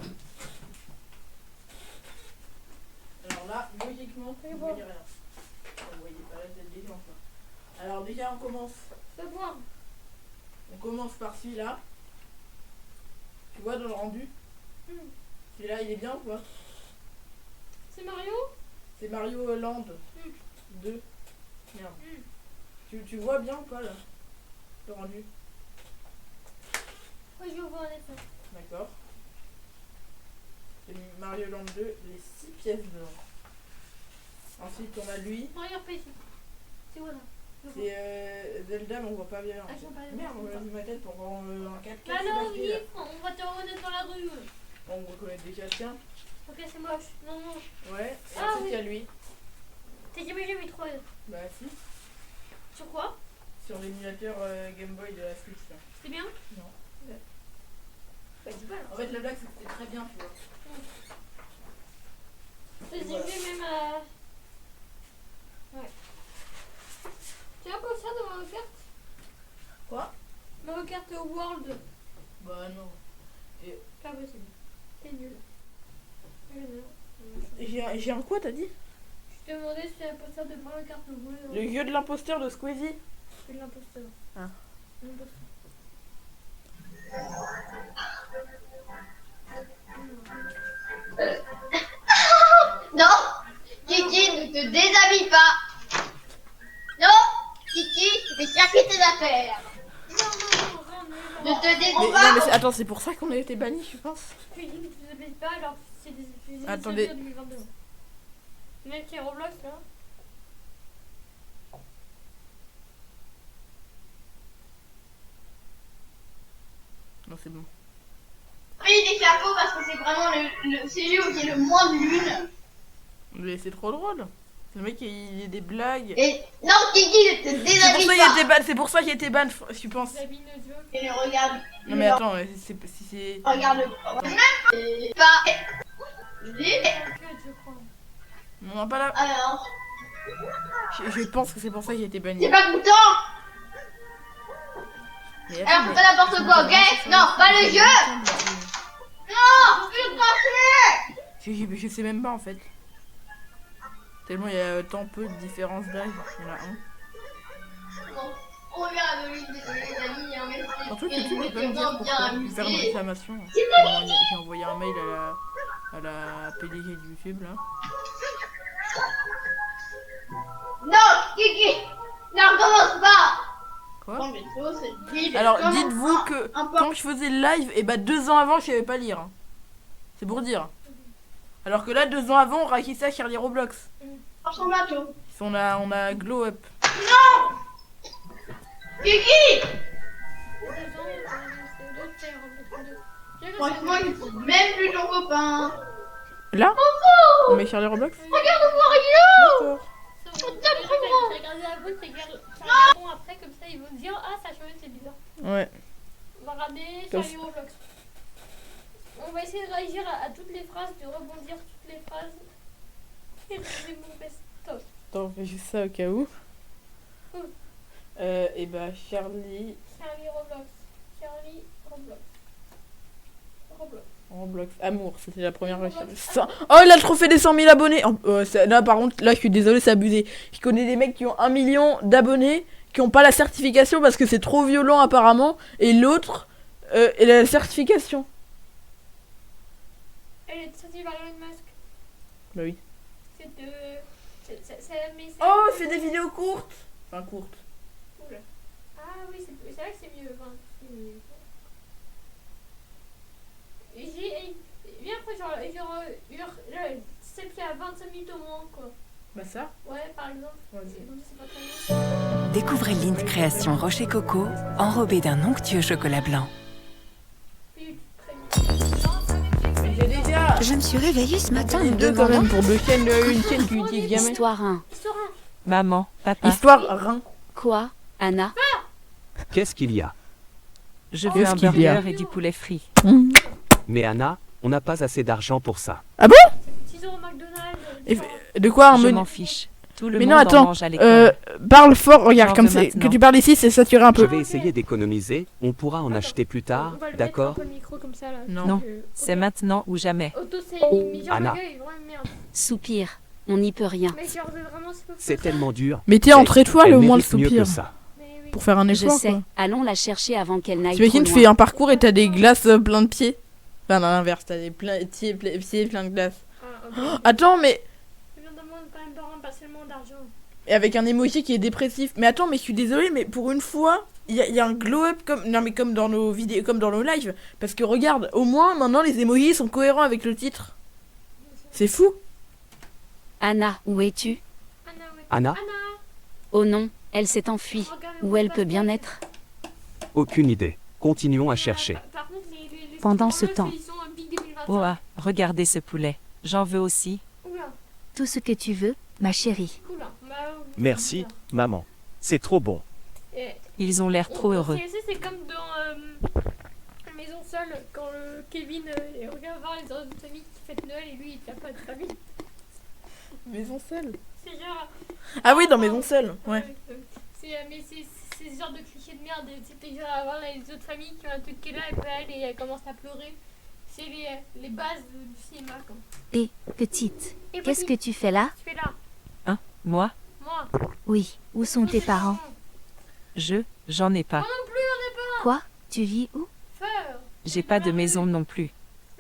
Alors là, logiquement, vous voyez rien. Vous voyez pas la tête des gens, quoi. Alors, déjà, on commence.
Fais voir.
On commence par celui-là. Tu vois dans le rendu? Celui-là, il est bien ou pas?
C'est Mario?
C'est Mario Land 2. Merde. Tu vois bien ou pas là? Le rendu?
Ouais, je vais voir en effet.
D'accord. C'est Mario Land 2, les 6 pièces d'or. Ensuite, on a lui.
Regarde pas ici. C'est où là?
C'est Zelda, mais on voit pas bien.
Ah, je vois pas bien.
Merde, on a vu ma tête pour voir un 4K.
Bah non, oui, on va te reconnaître dans la rue.
On reconnaît déjà, tiens.
Ok, c'est moche. Non.
Ouais, et
Ah,
ensuite il y a lui.
T'as jamais vu Metroid?
Bah si,
Sur quoi?
sur l'émulateur Game Boy de la Switch là.
C'est bien?
Non.
Bah dis pas là.
En fait, la blague c'est que c'était très bien, tu vois.
J'ai
Voilà.
vu même à... Ouais. Tu as quoi ça dans Mario Kart?
Quoi?
Mario Kart World.
Bah non.
Pas possible. T'es nul.
J'ai un quoi, t'as dit?
Je te demandais si c'est l'imposteur de prendre la carte bleue.
Le vieux de l'imposteur de Squeezie.
C'est l'imposteur.
Ah.
L'imposteur.
Non, Kiki, ne te déshabille pas. Non, Kiki, tu fais chercher tes affaires. Ne te
Mais,
déshabille
non,
pas.
mais attends, c'est pour ça qu'on a été bannis, je pense.
Tu dis que tu ne déshabilles pas alors que c'est des
Attendez.
2022. Le mec qui est Roblox là.
Non, c'est bon.
Pris des chapeaux parce que c'est vraiment le CG où il y a le moins de lune.
Mais c'est trop drôle. Le mec, il y a des blagues.
Et non, Kiki, ne te déshabille pas.
C'est pour ça qu'il était ban, je pense.
Déshabille nos yeux.
Et le regarde.
Non, mais attends, si c'est.
Regarde. Même pas.
Je crois.
Non, pas là.
Alors,
Je pense que c'est pour ça qu'il a été banni.
c'est pas content.
Mais
Alors, fais pas n'importe quoi, ok? Non, pas le jeu. Non, plus passer.
Je sais même pas en fait. Tellement il y a tant peu de différence d'âge. Il y en a un.
Bon, on regarde le livre des amis, hein, mais c'est
Surtout que tu peux pas me
bien
dire pourquoi faire une
amusé.
réclamation. J'ai envoyé un mail à la PDG de YouTube là.
Non, Kiki, ne recommence pas.
Quoi?
Bon, mais toi, c'est vide.
Alors
Comment
dites-vous que
un peu.
quand je faisais le live, et bah 2 ans avant je savais pas lire. Hein. C'est pour dire. Alors que là 2 ans avant, Rakissa Charlie Roblox.
Ressemble à toi.
On a glow up.
Non, Kiki. Franchement, il faut même plus ton copain.
Là?
Coucou.
On met Charlie Roblox?
Regarde-moi, Rio.
D'accord.
Regardez la voix, regarde après comme ça ils vont dire ah ça a changé c'est bizarre.
Ouais.
On va regarder
Comme
Charlie Roblox. On va essayer de réagir à toutes les phrases, de rebondir toutes les phrases. Et c'est mon best-of.
Attends, on fait juste ça au cas où.
Oh.
Et bah Charlie
Charlie Roblox. Charlie Roblox. Roblox.
Roblox. Amour, c'était la première recherche. Oh, il a trop fait des 100 000 abonnés. Là par contre, là je suis désolé, c'est abusé. Je connais des mecs qui ont 1 million d'abonnés, qui ont pas la certification parce que c'est trop violent apparemment. Et l'autre, il a la certification.
Elle est sortie par Elon Musk.
Bah oui.
C'est de... mais
Oh, c'est des vidéos courtes. Enfin courtes.
Oula. Ah oui, c'est vrai que c'est mieux. Enfin, c'est mieux. Viens après, genre celle qui a 25 minutes au moins, quoi.
Bah ça.
Ouais, par exemple.
Vas-y.
Donc, c'est pas très bien.
Découvrez Lint Création Rocher Coco, enrobé d'un onctueux chocolat blanc.
Puis, très bien.
J'ai déjà
Je me suis réveillée ce matin en me
deux quand
demandant...
même pour deux chaînes, une chaîne qui utilise gamin.
Histoire 1.
Histoire un.
Maman, papa,
Histoire rein.
Quoi, Anna?
Qu'est-ce qu'il y a?
je veux
Qu'est-ce
un
qu'il y a
burger et du poulet frit.
Mais Anna, on n'a pas assez d'argent pour ça.
6 € au McDonald's.
De quoi un
Je
menu?
m'en fiche. Tout le
Mais
monde
non,
en
attends.
mange à l'école.
Parle fort, regarde,
J'en
comme
veux
c'est
maintenant.
que tu parles ici, c'est saturé un
Je
peu.
vais essayer d'économiser, on pourra en acheter plus tard,
On va le mettre
d'accord?
un peu le micro comme ça, là.
Non.
Non, c'est maintenant ou jamais.
Auto-saving, mais genre
Anna.
le gars, il est vraiment une merde.
Soupir. On n'y peut rien.
Mais genre, vraiment, c'est pas
C'est
possible.
tellement dur.
Mettez entre étoiles
Elle
au moins le
mérite mieux
soupir.
que ça.
Mais oui.
Pour faire un
Je
effort,
sais.
quoi.
Allons la chercher avant qu'elle n'aille trop
T'imagines, tu
loin.
fais un parcours et t'as des glaces plein de pieds. Enfin, à l'inverse, t'as des pieds plein de glaces.
Ah, ok.
Oh, attends, mais...
Je me demande quand même pas rendre partiellement d'argent.
Et avec un emoji qui est dépressif. Mais attends, mais je suis désolée, mais pour une fois, il y a un glow-up comme... Non, mais comme dans nos vidéos, comme dans nos lives. Parce que regarde, au moins, maintenant, les emojis sont cohérents avec le titre. C'est fou.
Anna, où es-tu?
Anna, ouais.
Anna?
Anna.
Oh non, elle s'est enfuie.
Regarde,
Où elle peut bien être?
Aucune idée. Continuons à chercher.
Par contre, les
Pendant
stickers
ce temps.
ils sont un Big 2025.
Oh ah, regardez ce poulet. J'en veux aussi.
Oula,
Tout ce que tu veux, ma chérie.
cool. Hein. Bah,
Merci, maman. C'est trop bon.
Et
Ils ont l'air trop heureux.
C'est comme dans Maison Seule, quand Kevin regarde voir les autres familles qui fêtent Noël et lui il n'a pas de famille.
Maison seule.
C'est genre.
Ah oui, dans Maison seule, ouais.
Mais c'est ces sortes de clichés de merde. C'était genre avoir les autres familles qui ont un truc qui est là et puis elle commence à pleurer. C'est les bases du cinéma quoi.
Et, petite,
Et
qu'est-ce que
petite,
tu fais là?
Tu fais là.
Hein? Moi?
Moi.
Oui, où sont tes parents?
J'en ai pas.
Moi non plus, on est pas.
Quoi? Tu vis où?
Feur.
J'ai pas de maison non plus.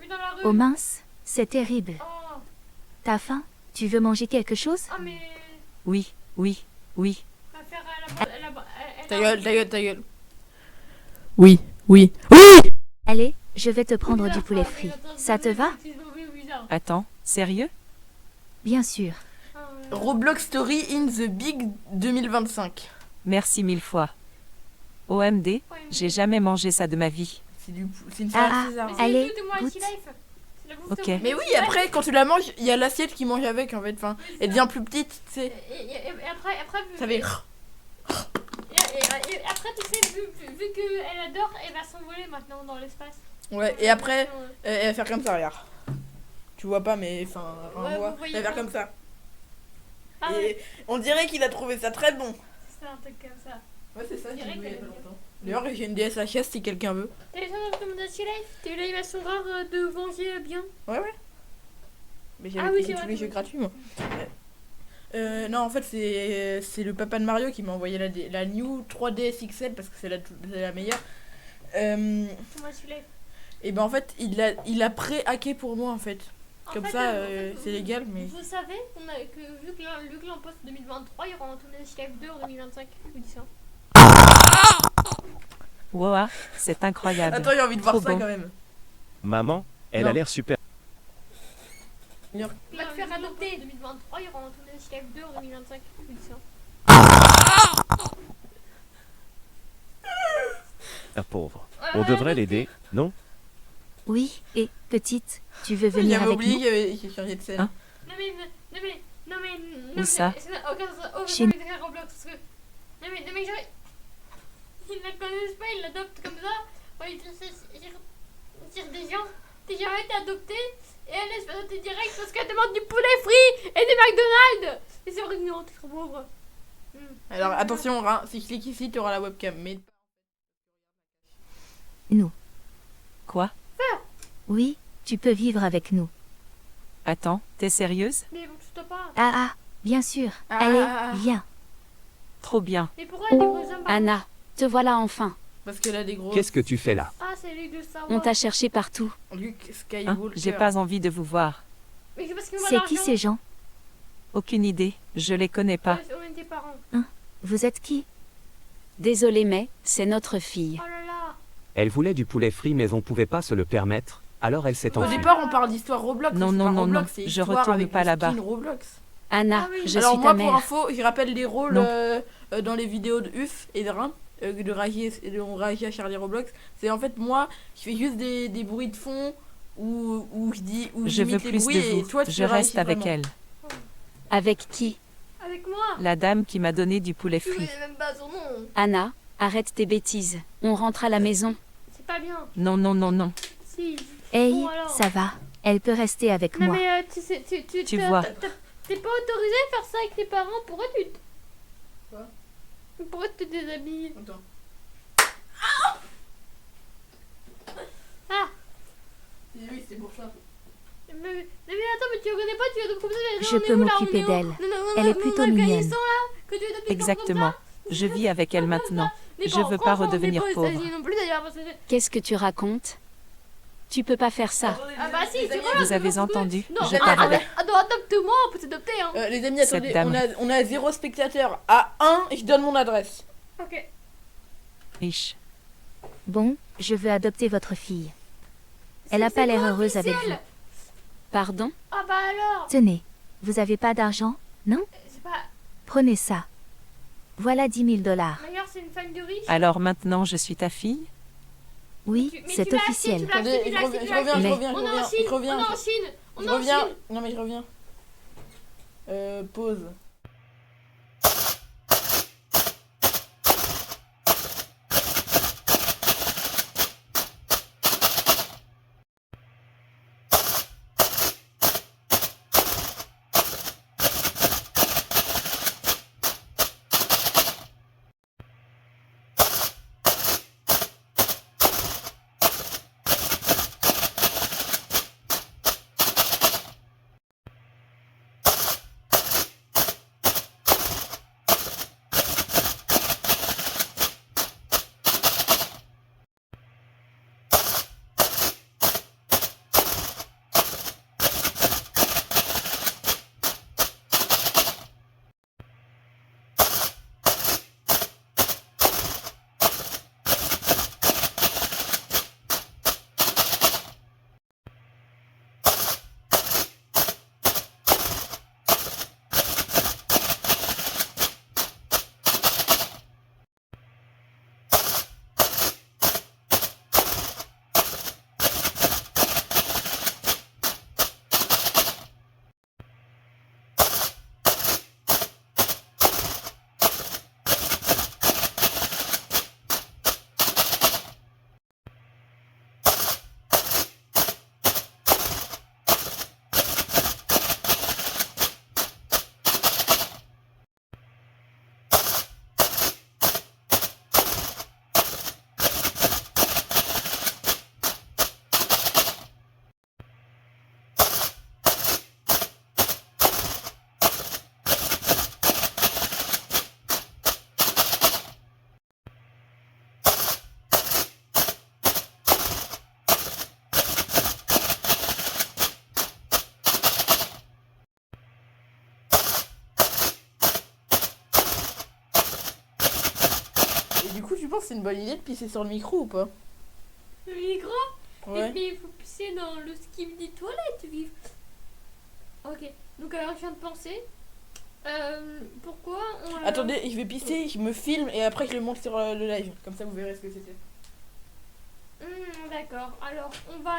Oui, dans la rue.
Oh mince, c'est terrible.
Oh.
T'as faim? Tu veux manger quelque chose?
Ah mais.
Oui.
Affaire
Ta gueule.
Oui.
Allez, je vais te prendre du poulet frit. Ça te va?
Attends, sérieux?
Bien sûr.
Roblox Story in the Big 2025.
Merci 1000 fois. OMD, j'ai jamais mangé ça de ma vie.
C'est une
Ah,
salade César.
allez, goûte.
Ok.
Mais oui, après, quand tu la manges, il y a l'assiette qui mange avec en fait. Enfin, elle devient plus petite, tu sais.
Et après
Ça fait.
et après tu sais vu qu'elle adore, elle va s'envoler maintenant dans l'espace.
Ouais, et après, elle va faire comme ça, regarde. Tu vois pas, mais enfin,
Ouais,
voit.
vous voyez
Elle va faire
pas.
comme ça.
Ah
Et
ouais.
on dirait qu'il a trouvé ça très bon.
C'est un truc comme ça.
Ouais, c'est ça, j'ai
Direct,
joué il y a
elle
pas
aime bien.
longtemps. D'ailleurs, j'ai une DSHS si quelqu'un veut.
T'as les gens recommandations live? T'as eu l'animation rare de venger bien?
Ouais. Mais j'avais
Ah oui,
payé
c'est
tous
vrai,
les jeux
c'est
gratuits, moi. Non, en fait, c'est le papa de Mario qui m'a envoyé la New 3DS XL parce que c'est la meilleure.
Comment tu live?
Et ben en fait, il a pré-hacké pour moi en fait. Comme
En fait,
ça,
en fait,
c'est légal, mais.
Vous savez que vu que l'on poste 2023, il y aura un tournage live 2 en 2025. Je vous dis ça.
Wow, c'est incroyable.
Attends, j'ai envie de voir
Trop
ça
bon.
quand même.
Maman, elle
Non.
a l'air super.
On va te faire adopter. 2023, il y aura un tournage live 2 en 2025. Je vous dis ça.
La pauvre.
Ouais,
On devrait
adopter.
l'aider, non?
Oui, et, petite, tu veux venir
J'avais
avec
oublié
nous?
qu'il y avait changé de scène.
Hein?
Non
Où ça?
Chez
nous. Roblox parce que. Non mais genre. Ils la connaissent pas, ils l'adoptent comme ça. Ouais, ils tirent des gens. T'es jamais été adopté. Et elle laisse adopter direct parce qu'elle demande du poulet frit et des McDonald's. Et c'est vrai que non, t'es trop pauvre.
Alors attention, Rin, si je clique ici, tu auras la webcam. Mais.
Nous.
Quoi?
Oui, tu peux vivre avec nous.
Attends, t'es sérieuse?
Mais bon, je te pas.
Ah, bien sûr.
Ah.
Allez, viens.
Trop bien.
Mais pourquoi elle est des voisins par
Anna, te voilà enfin.
Parce qu'elle a des gros.
Qu'est-ce que tu fais là?
Ah, c'est lui de Star Wars.
On t'a cherché partout.
Luke
Hein?
Skywalker.
J'ai pas envie de vous voir.
Mais c'est parce qu'il me
C'est qui ces gens?
Aucune idée, je les connais pas.
On est tes parents.
Vous êtes qui?
Désolé mais, c'est notre fille.
Oh là là.
Elle voulait du poulet frit mais on pouvait pas se le permettre, alors elle s'est
Au
enfuie.
départ, on parle d'histoire Roblox.
Non,
c'est
non,
pas
non,
Roblox,
non,
c'est
je
histoire
retourne
avec
pas
des
là-bas.
skins Roblox.
Anna,
Ah oui.
je
Alors
suis
moi,
ta
pour
mère.
info, je rappelle les rôles
Non.
dans les vidéos de UF et de Rin, de Ragier et de on réagit à Charlie Roblox. C'est en fait moi, je fais juste des bruits de fond où je dis où
Je veux
j'imite les
plus
bruits
de
et
vous.
toi tu
Je reste
réagis
avec
vraiment.
elle.
Avec qui?
Avec moi.
La dame qui m'a donné du poulet
Tu
frit.
connais même pas son nom.
Anna, arrête tes bêtises. On rentre à la maison.
C'est pas bien.
Non, non, non, non.
Si.
Hey,
Bon, alors.
ça va. Elle peut rester avec
Non
moi.
mais tu sais,
Tu vois.
T'es pas autorisé à faire ça avec tes parents. Pourquoi tu...
Quoi?
Pourquoi tu te déshabilles?
Attends.
Ah.
Oui, c'est pour ça.
Mais attends, mais tu connais pas, tu adoptes comme ça.
Je peux m'occuper d'elle. Elle est plutôt mignonne.
Exactement. Je vis avec elle maintenant. Je veux pas redevenir pauvre.
Non plus, d'ailleurs, parce que...
Qu'est-ce que tu racontes? Tu peux pas faire ça.
Ah bah si, tu vois.
Vous avez entendu?
Non,
Je parlais.
adopte-moi, on peut t'adopter, hein.
Les amis,
Cette
attendez,
dame.
on a 0 spectateur. À 1, je donne mon adresse.
Ok.
Riche.
Bon, je veux adopter votre fille. Elle a pas l'air heureuse avec vous.
Pardon?
Ah bah alors.
Tenez, vous avez pas d'argent, non?
C'est pas...
Prenez ça. Voilà 10 000 $.
D'ailleurs, c'est une femme de riche.
Alors maintenant, je suis ta fille?
Oui,
Mais
c'est
tu l'as
officiel.
acheté, tu l'as acheté, tu l'as acheté.
Je
Mais-
reviens.
On est en Chine, on est en Chine, on est en Chine.
Non mais je reviens. Pause. c'est une bonne idée de pisser sur le micro ou pas?
Le micro?
Ouais.
Et puis il faut pisser dans le skip des toilettes, vif. Ok, donc alors je viens de penser. Pourquoi on.
Attendez, je vais pisser, je me filme et après je le monte sur le live. Comme ça vous verrez ce que c'était.
D'accord, alors on va.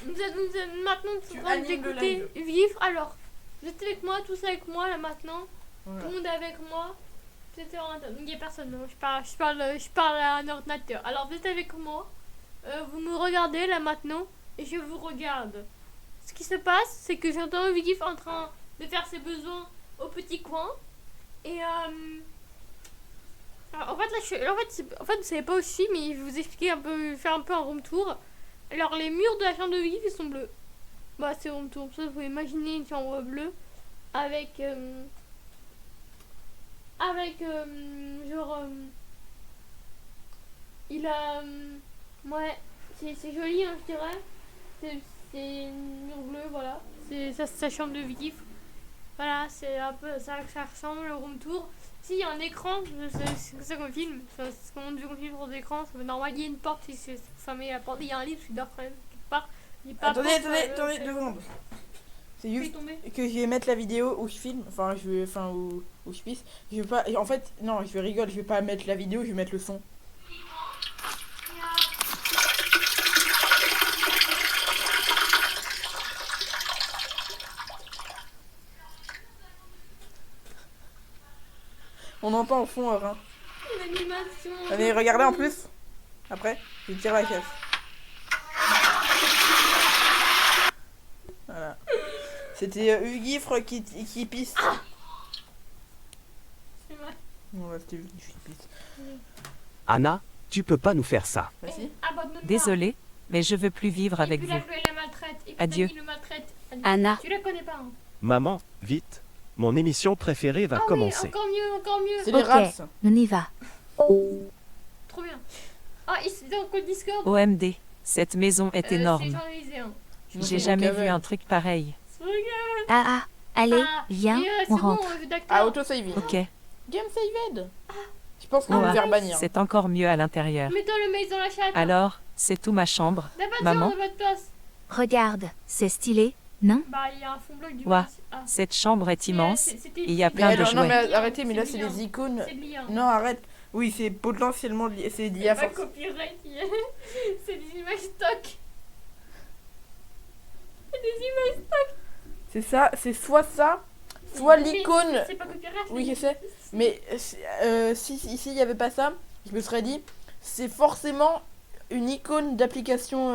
Maintenant
Tu
on va
animes le
écouter
live.
vif. Alors, vous êtes avec moi, tous avec moi là maintenant.
Voilà.
Tout le monde est avec moi. C'était il n'y a personne, non, je parle à un ordinateur. Alors vous êtes avec moi. Vous me regardez là maintenant et je vous regarde. Ce qui se passe, c'est que j'entends Vif en train de faire ses besoins au petit coin. Et en fait, vous savez pas aussi, mais je vais vous expliquer un peu, faire un peu un room tour. Alors les murs de la chambre de Vif ils sont bleus. Bah c'est room tour, ça vous pouvez imaginer une chambre bleue avec il a ouais, c'est joli hein, je dirais. C'est une mur bleu, voilà. C'est sa chambre de Vif. Voilà, c'est un peu ça que ça ressemble le room tour. Si il y a un écran, c'est ça qu'on filme. C'est ce qu'on dit qu'on filme sur des écrans. Normal, il y a une porte, si c'est fermé la porte, il y a un livre, je dors quand même quelque part.
Attendez, 2 secondes. C'est juste que je vais mettre la vidéo où je filme, où je pisse. Je vais pas, en fait, non, je rigole, je vais pas mettre la vidéo, je vais mettre le son. On entend au fond Rein.
Une animation.
Allez, regardez en plus. Après, je tire la caisse. Voilà. C'était Hugifre qui pisse.
Ah c'est vrai.
Non, là, c'était Hugifre qui pisse.
Anna, tu peux pas nous faire ça.
Vas-y.
Désolé, mais je veux plus vivre avec
Et puis
vous.
la la maltraite. Et puis
Adieu.
Dani le maltraite.
Anna.
Tu la connais pas hein.
Maman, vite. Mon émission préférée va commencer.
Encore mieux, encore mieux.
C'est les rats.
On y va.
Trop bien. Ah, ici dans le Discord.
OMD, cette maison est
C'est
énorme.
journalisé, hein.
J'ai jamais vu un truc pareil.
Ah, allez,
Ah,
viens,
et,
on
c'est bon,
rentre.
d'accord.
Ah, auto-saving.
Ok.
Game saved. Je pense qu'on va
Ouah,
me faire bannir.
c'est encore mieux à l'intérieur.
Mettons le mail dans la chatte.
Alors, c'est tout ma chambre,
T'as pas de
maman.
genre de votre place.
Regarde, c'est stylé, non?
Bah, il y a un fond bloc du
Ouah,
Ah.
cette chambre est immense.
c'était-
Il y a
Mais
plein de
alors, non,
jouets.
mais arrêtez, mais là c'est
lié.
les icônes.
C'est lié.
Non, arrête. Oui, c'est potentiellement lié. C'est lié à
Pas
force.
copyright, c'est des images stock. C'est des images stock.
C'est ça, c'est soit ça, soit
Mais
l'icône.
c'est pas copyright.
Oui, je sais. Mais si ici il n'y avait pas ça, je me serais dit, c'est forcément une icône d'application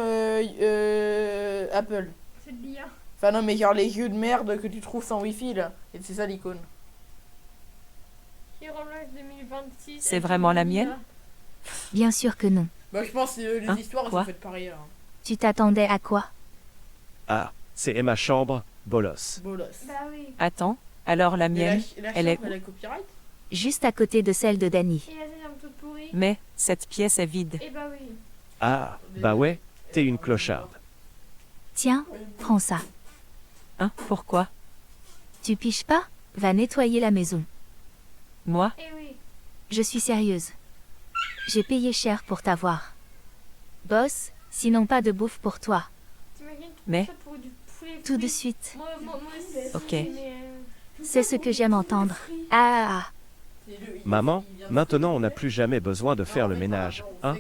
Apple.
C'est de l'IA.
Enfin non, mais genre les jeux de merde que tu trouves sans wifi là. Et c'est ça l'icône.
Hero Life 2026.
C'est vraiment la mienne?
Bien sûr que non.
Bah je pense que les
Hein,
histoires elles
quoi
sont faites par ailleurs.
Tu t'attendais à quoi?
Ah, c'est ma chambre, bolos.
Bolos.
Bah oui.
Attends, alors la
Mais
mienne,
la
elle est
chambre, elle a copyright.
Juste à côté de celle de Dani.
Et la deuxième toute pourrie.
mais cette pièce est vide.
Et bah oui.
Ah, bah ouais, t'es une clocharde.
Tiens, prends ça.
Hein, pourquoi?
Tu piches pas? Va nettoyer la maison.
Moi?
Et oui.
Je suis sérieuse. J'ai payé cher pour t'avoir. Boss, sinon pas de bouffe pour toi.
T'imagines
Mais-
ça pour du poulet
Tout de
frit.
suite.
Moi aussi.
Ok.
Mais,
C'est ce que j'aime entendre. Ah,
Maman, maintenant on n'a plus jamais besoin de faire le ménage, hein?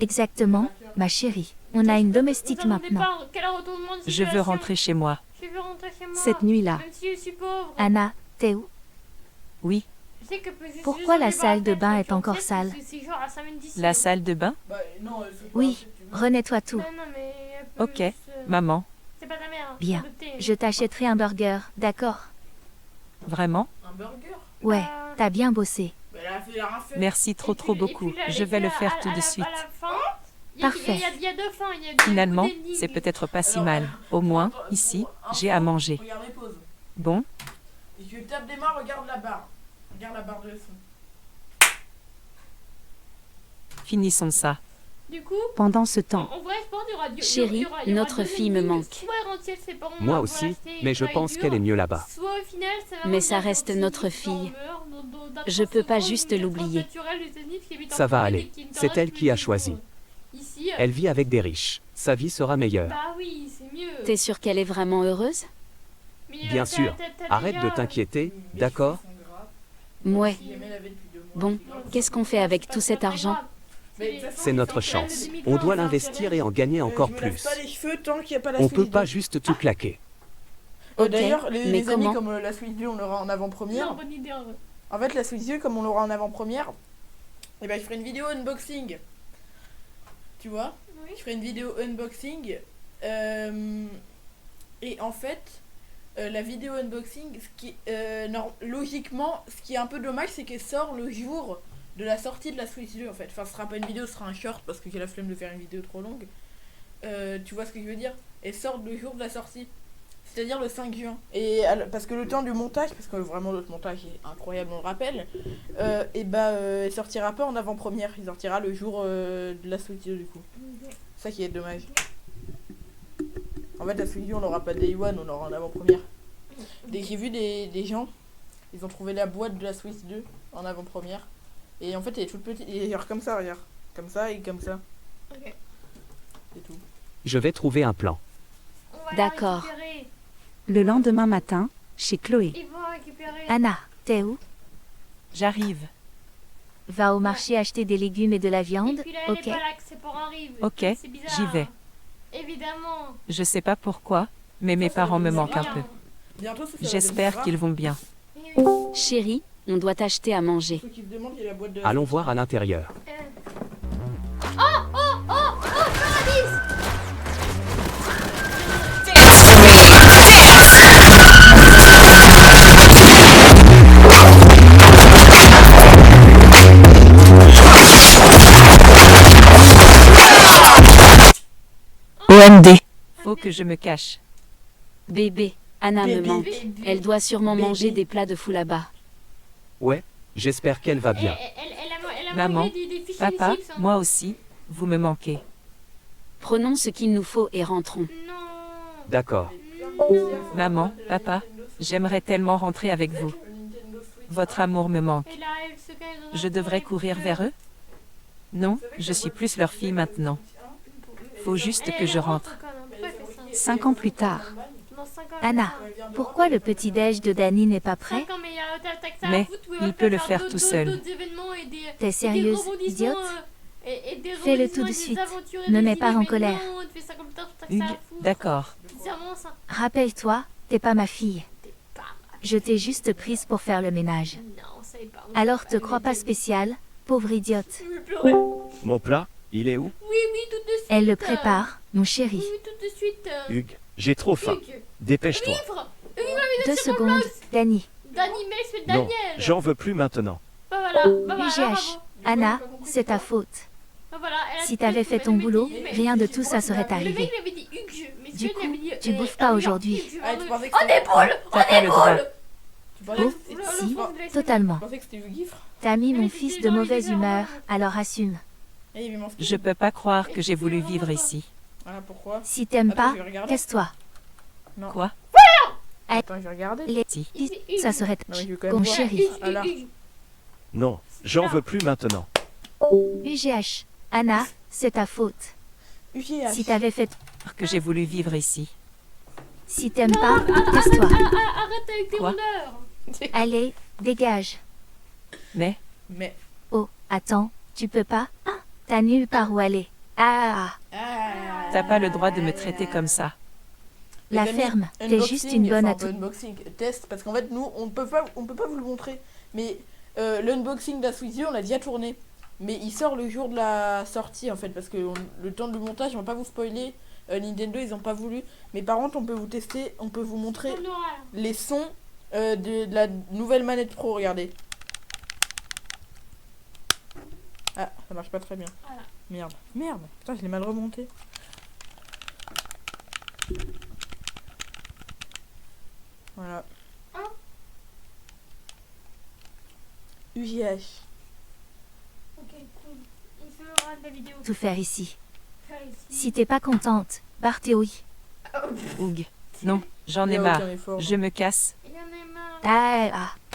exactement, ma chérie. On a une domestique
Vous attendez
maintenant.
pas, quel retournement de
Je veux
situation.
rentrer chez moi.
Je veux rentrer chez moi.
Cette nuit-là.
Même si je suis pauvre.
Anna, t'es où?
Oui,
Je sais que je suis
Pourquoi la
juste
salle de
devant la
bain
fenêtre,
est encore
parce que
sale?
c'est genre à 5 minutes d'ici.
la salle de bain?
Oui, renettoie tout.
Non, non, mais elle peut
Ok,
juste,
maman,
C'est pas ta mère.
Bien.
adoptée.
Je t'achèterai un burger, d'accord?
vraiment?
Un burger.
Ouais, t'as bien bossé.
Mais elle a fait rien fait.
Merci trop beaucoup. Je vais le faire tout de suite.
À la fin,
Parfait.
Il y a deux fins. Il y a
Finalement,
beaucoup d'énigmes.
c'est peut-être pas si mal. Au moins, ici, j'ai à manger.
Regarde les pauses.
Bon,
Et tu tapes des mains, regarde la barre. Regarde la barre de son.
Finissons ça.
Du coup,
Pendant ce temps,
en vrai, je pense qu'il y aura
Chérie, notre fille me manque.
Soit elle rentre si elle sait pas, on
Moi
va
aussi,
l'acheter
mais je
pareil
pense
dur.
qu'elle est mieux là-bas.
Soit au final, ça va
Mais
vraiment
ça
bien
reste
sortir,
notre
soit
fille.
on meurt dans
Je peux pas
30
juste
secondes, une
l'oublier.
catastrophe naturelle, je te dis, qui habite en
Ça va
forêt
aller.
et qui ne
C'est
t'arrête
elle
plus
qui a
du
choisi.
tout. Ici,
Elle vit avec des riches. Sa vie sera meilleure.
bah oui, c'est mieux.
T'es sûr qu'elle est vraiment heureuse?
Mais,
Bien
t'as-
sûr.
t'as
Arrête
déjà,
de t'inquiéter, d'accord?
Ouais. Bon, qu'est-ce qu'on fait avec tout cet argent?
C'est notre chance. On doit l'investir et en gagner encore
Je me lave
plus.
pas les cheveux tant qu'il n'y a pas la
On
Switch
peut
2.
pas juste tout claquer.
Ok,
D'ailleurs,
mais
les amis,
comment?
comme la Switch 2, on l'aura en avant-première.
Non, bonne idée, en vrai.
En fait, la Switch 2, comme on l'aura en avant-première, et ben je ferai une vidéo unboxing. Tu vois?
Oui.
Je ferai une vidéo unboxing. Et en fait, la vidéo unboxing, logiquement, ce qui est un peu dommage, c'est qu'elle sort le jour de la sortie de la Switch 2 en fait. Enfin, ce sera pas une vidéo, ce sera un short parce que j'ai la flemme de faire une vidéo trop longue. Tu vois ce que je veux dire? Elle sort le jour de la sortie. C'est-à-dire le 5 juin. Et parce que le temps du montage, parce que vraiment notre montage est incroyable, on le rappelle, elle sortira pas en avant-première. Il sortira le jour de la Switch 2 du coup. Ça qui est dommage. En fait, la Switch 2, on l'aura pas Day One, on l'aura en avant-première. Dès que j'ai vu des gens, ils ont trouvé la boîte de la Switch 2 en avant-première. Et en fait, elle est toute petite. Et genre comme ça, regarde. Comme ça et comme ça.
Ok.
C'est tout.
Je vais trouver un plan.
On va la
D'accord.
récupérer.
Le lendemain matin, chez Chloé.
Ils vont récupérer.
Anna, t'es où?
J'arrive.
Va au marché acheter des légumes et de la viande,
Et puis là, elle
ok?
est pas là, que ses parents arrivent.
Ok,
C'est bizarre.
j'y vais.
Évidemment.
Je sais pas pourquoi, mais mes parents me manquent un peu.
Bientôt, ça, ça va
J'espère
devenir
qu'ils vont bien.
Chérie, on doit t'acheter à manger.
Ceux qui me demandent, il y a la boîte de la
Allons
Switch.
voir à l'intérieur.
Paradis.
OMD. Faut que je me cache.
Bébé, Anna me
Bébé.
manque. Elle doit sûrement
Bébé.
manger des plats de fou là-bas.
Ouais, j'espère qu'elle va bien.
Elle a
Maman,
mangé des fish and
Papa,
chips, hein.
moi aussi, vous me manquez.
Prenons ce qu'il nous faut et rentrons.
D'accord.
Maman, papa, j'aimerais tellement rentrer avec vous. Votre amour me manque.
Et là, elle se cache dans un
Je devrais
coin,
courir
elle
vers eux? Non, je suis plus leur fille maintenant. Faut juste que je rentre.
quand même. Pourquoi elle fait ça
5 ans plus tard.
Non, 5 ans.
Anna, pourquoi le petit-déj de Dany n'est pas prêt?
5 ans, mais t'as que ça à
Mais
foutre, ou
il
elle
peut
peut
le
faire
faire
d'autres-
tout seul.
d'autres événements et des-
T'es
et des
sérieuse,
rebondissements,
idiote?
et des
Fais-le
rebondissements
tout de
et des
suite.
aventures et
Me
des
mets pas
idées,
en
mais
colère.
non, tu fais ça comme ça, t'as que ça à
Hugues,
foutre.
d'accord.
C'est vraiment ça.
Rappelle-toi, t'es pas ma fille. Je t'ai juste prise pour faire le ménage.
Non, ça y est pas.
Alors te crois pas spéciale, pauvre idiote.
Je vais pleurer.
Mon plat, il est où?
Oui, tout de suite.
Elle le prépare, mon chéri.
Oui, tout de suite.
Hugues, j'ai trop faim.
Hugues.
Dépêche-toi.
Livre. Hugues, il m'a mis
2
sur mon
secondes,
bloc.
Dany.
Dany, mais c'est
Non,
Daniel.
j'en veux plus maintenant.
Bah voilà,
UGH.
bravo.
Anna, c'est ta faute.
Bah voilà, elle a
Si
tout
t'avais
fait,
fait ton
mais
boulot,
mais-
rien de tout ça serait
Le mec,
arrivé.
il avait dit Hugues, mais
Du
celui-là, il
coup,
avait dit,
tu bouffes pas aujourd'hui.
Ah, tu pensais que
Oh,
c'était-
des boules.
T'as pas le droit.
Tu pensais que c'était-
Si,
tu
totalement.
pensais que c'était Hugues?
T'as mis mon fils de mauvaise humeur, alors assume.
Eh, il m'en fout.
Je peux pas croire que j'ai voulu vivre ici.
Ah, pourquoi?
Si t'aimes
Attends,
pas,
je vais regarder.
casse-toi.
Non.
Quoi?
Attends, je vais regarder.
Les ça serait
Non, mais je vais quand même
mon
voir.
chéri.
Alors,
Non, j'en veux plus maintenant.
UGH. Anna, c'est ta faute.
UGH.
Si t'avais fait...
Que j'ai voulu vivre ici.
Si t'aimes pas, casse-toi.
Arrête avec tes
Quoi?
rondeurs.
Allez, dégage.
Mais,
Mais.
Oh, attends, tu peux pas? T'as nulle part où aller. Ah,
t'as pas le droit de me traiter comme ça.
la
Les amis,
ferme, t'es
unboxing,
juste une bonne
enfin,
à tout.
unboxing, test, parce qu'en fait, nous, on peut pas vous le montrer. Mais l'unboxing de la Switch 2, on l'a déjà tourné. Mais il sort le jour de la sortie, en fait, parce que le temps de montage, on va pas vous spoiler. Nintendo, ils ont pas voulu. Mais par contre, on peut vous tester, on peut vous montrer
On aura.
les sons de la nouvelle manette Pro, regardez. Ah, ça marche pas très bien.
Voilà.
Merde. Merde. Putain, je l'ai mal remonté. Voilà.
Hein?
UGH.
Ok, cool. Il fera de la vidéo.
Tout faire ici.
Faire ici.
Si t'es pas contente, barre tes oui.
Oug. Non, j'en
Il y
ai
a
marre.
aucun effort.
Je me casse.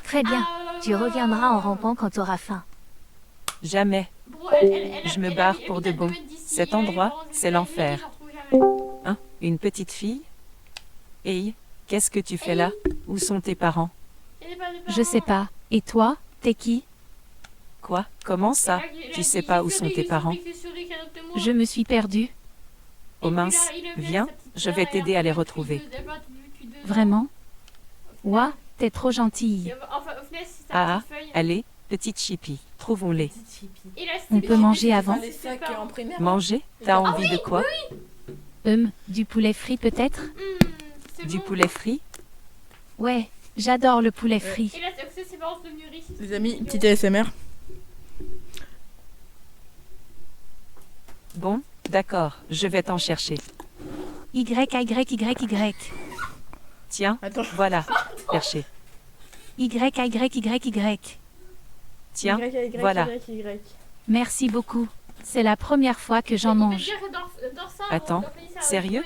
Très bien. Tu reviendras en rampant quand tu auras faim.
Jamais.
Bro,
Je me barre pour de bon. Cet endroit, c'est l'enfer. Hein? Une petite fille? Hey, qu'est-ce que tu fais là? Où sont tes parents?
Je sais pas. Et toi, t'es qui?
Quoi? Comment ça? Tu sais pas où sont tes parents?
Je me suis perdue.
Oh mince, viens, je vais t'aider à les retrouver.
Vraiment? Ouah, t'es trop gentille.
Ah, allez, petite chipie, trouvons-les.
On peut manger avant?
Les sacs en primaire.
Manger? T'as envie de quoi?
Du poulet frit peut-être?
Du poulet frit?
Ouais, j'adore le poulet frit.
Et là, c'est ses parents sont devenus riches.
Les amis, petit ASMR.
Bon, d'accord, je vais t'en chercher.
Y.
Tiens,
Attends.
voilà, chercher.
Y.
Tiens, voilà.
Merci beaucoup. C'est la première fois que j'en mange.
Attends, sérieux?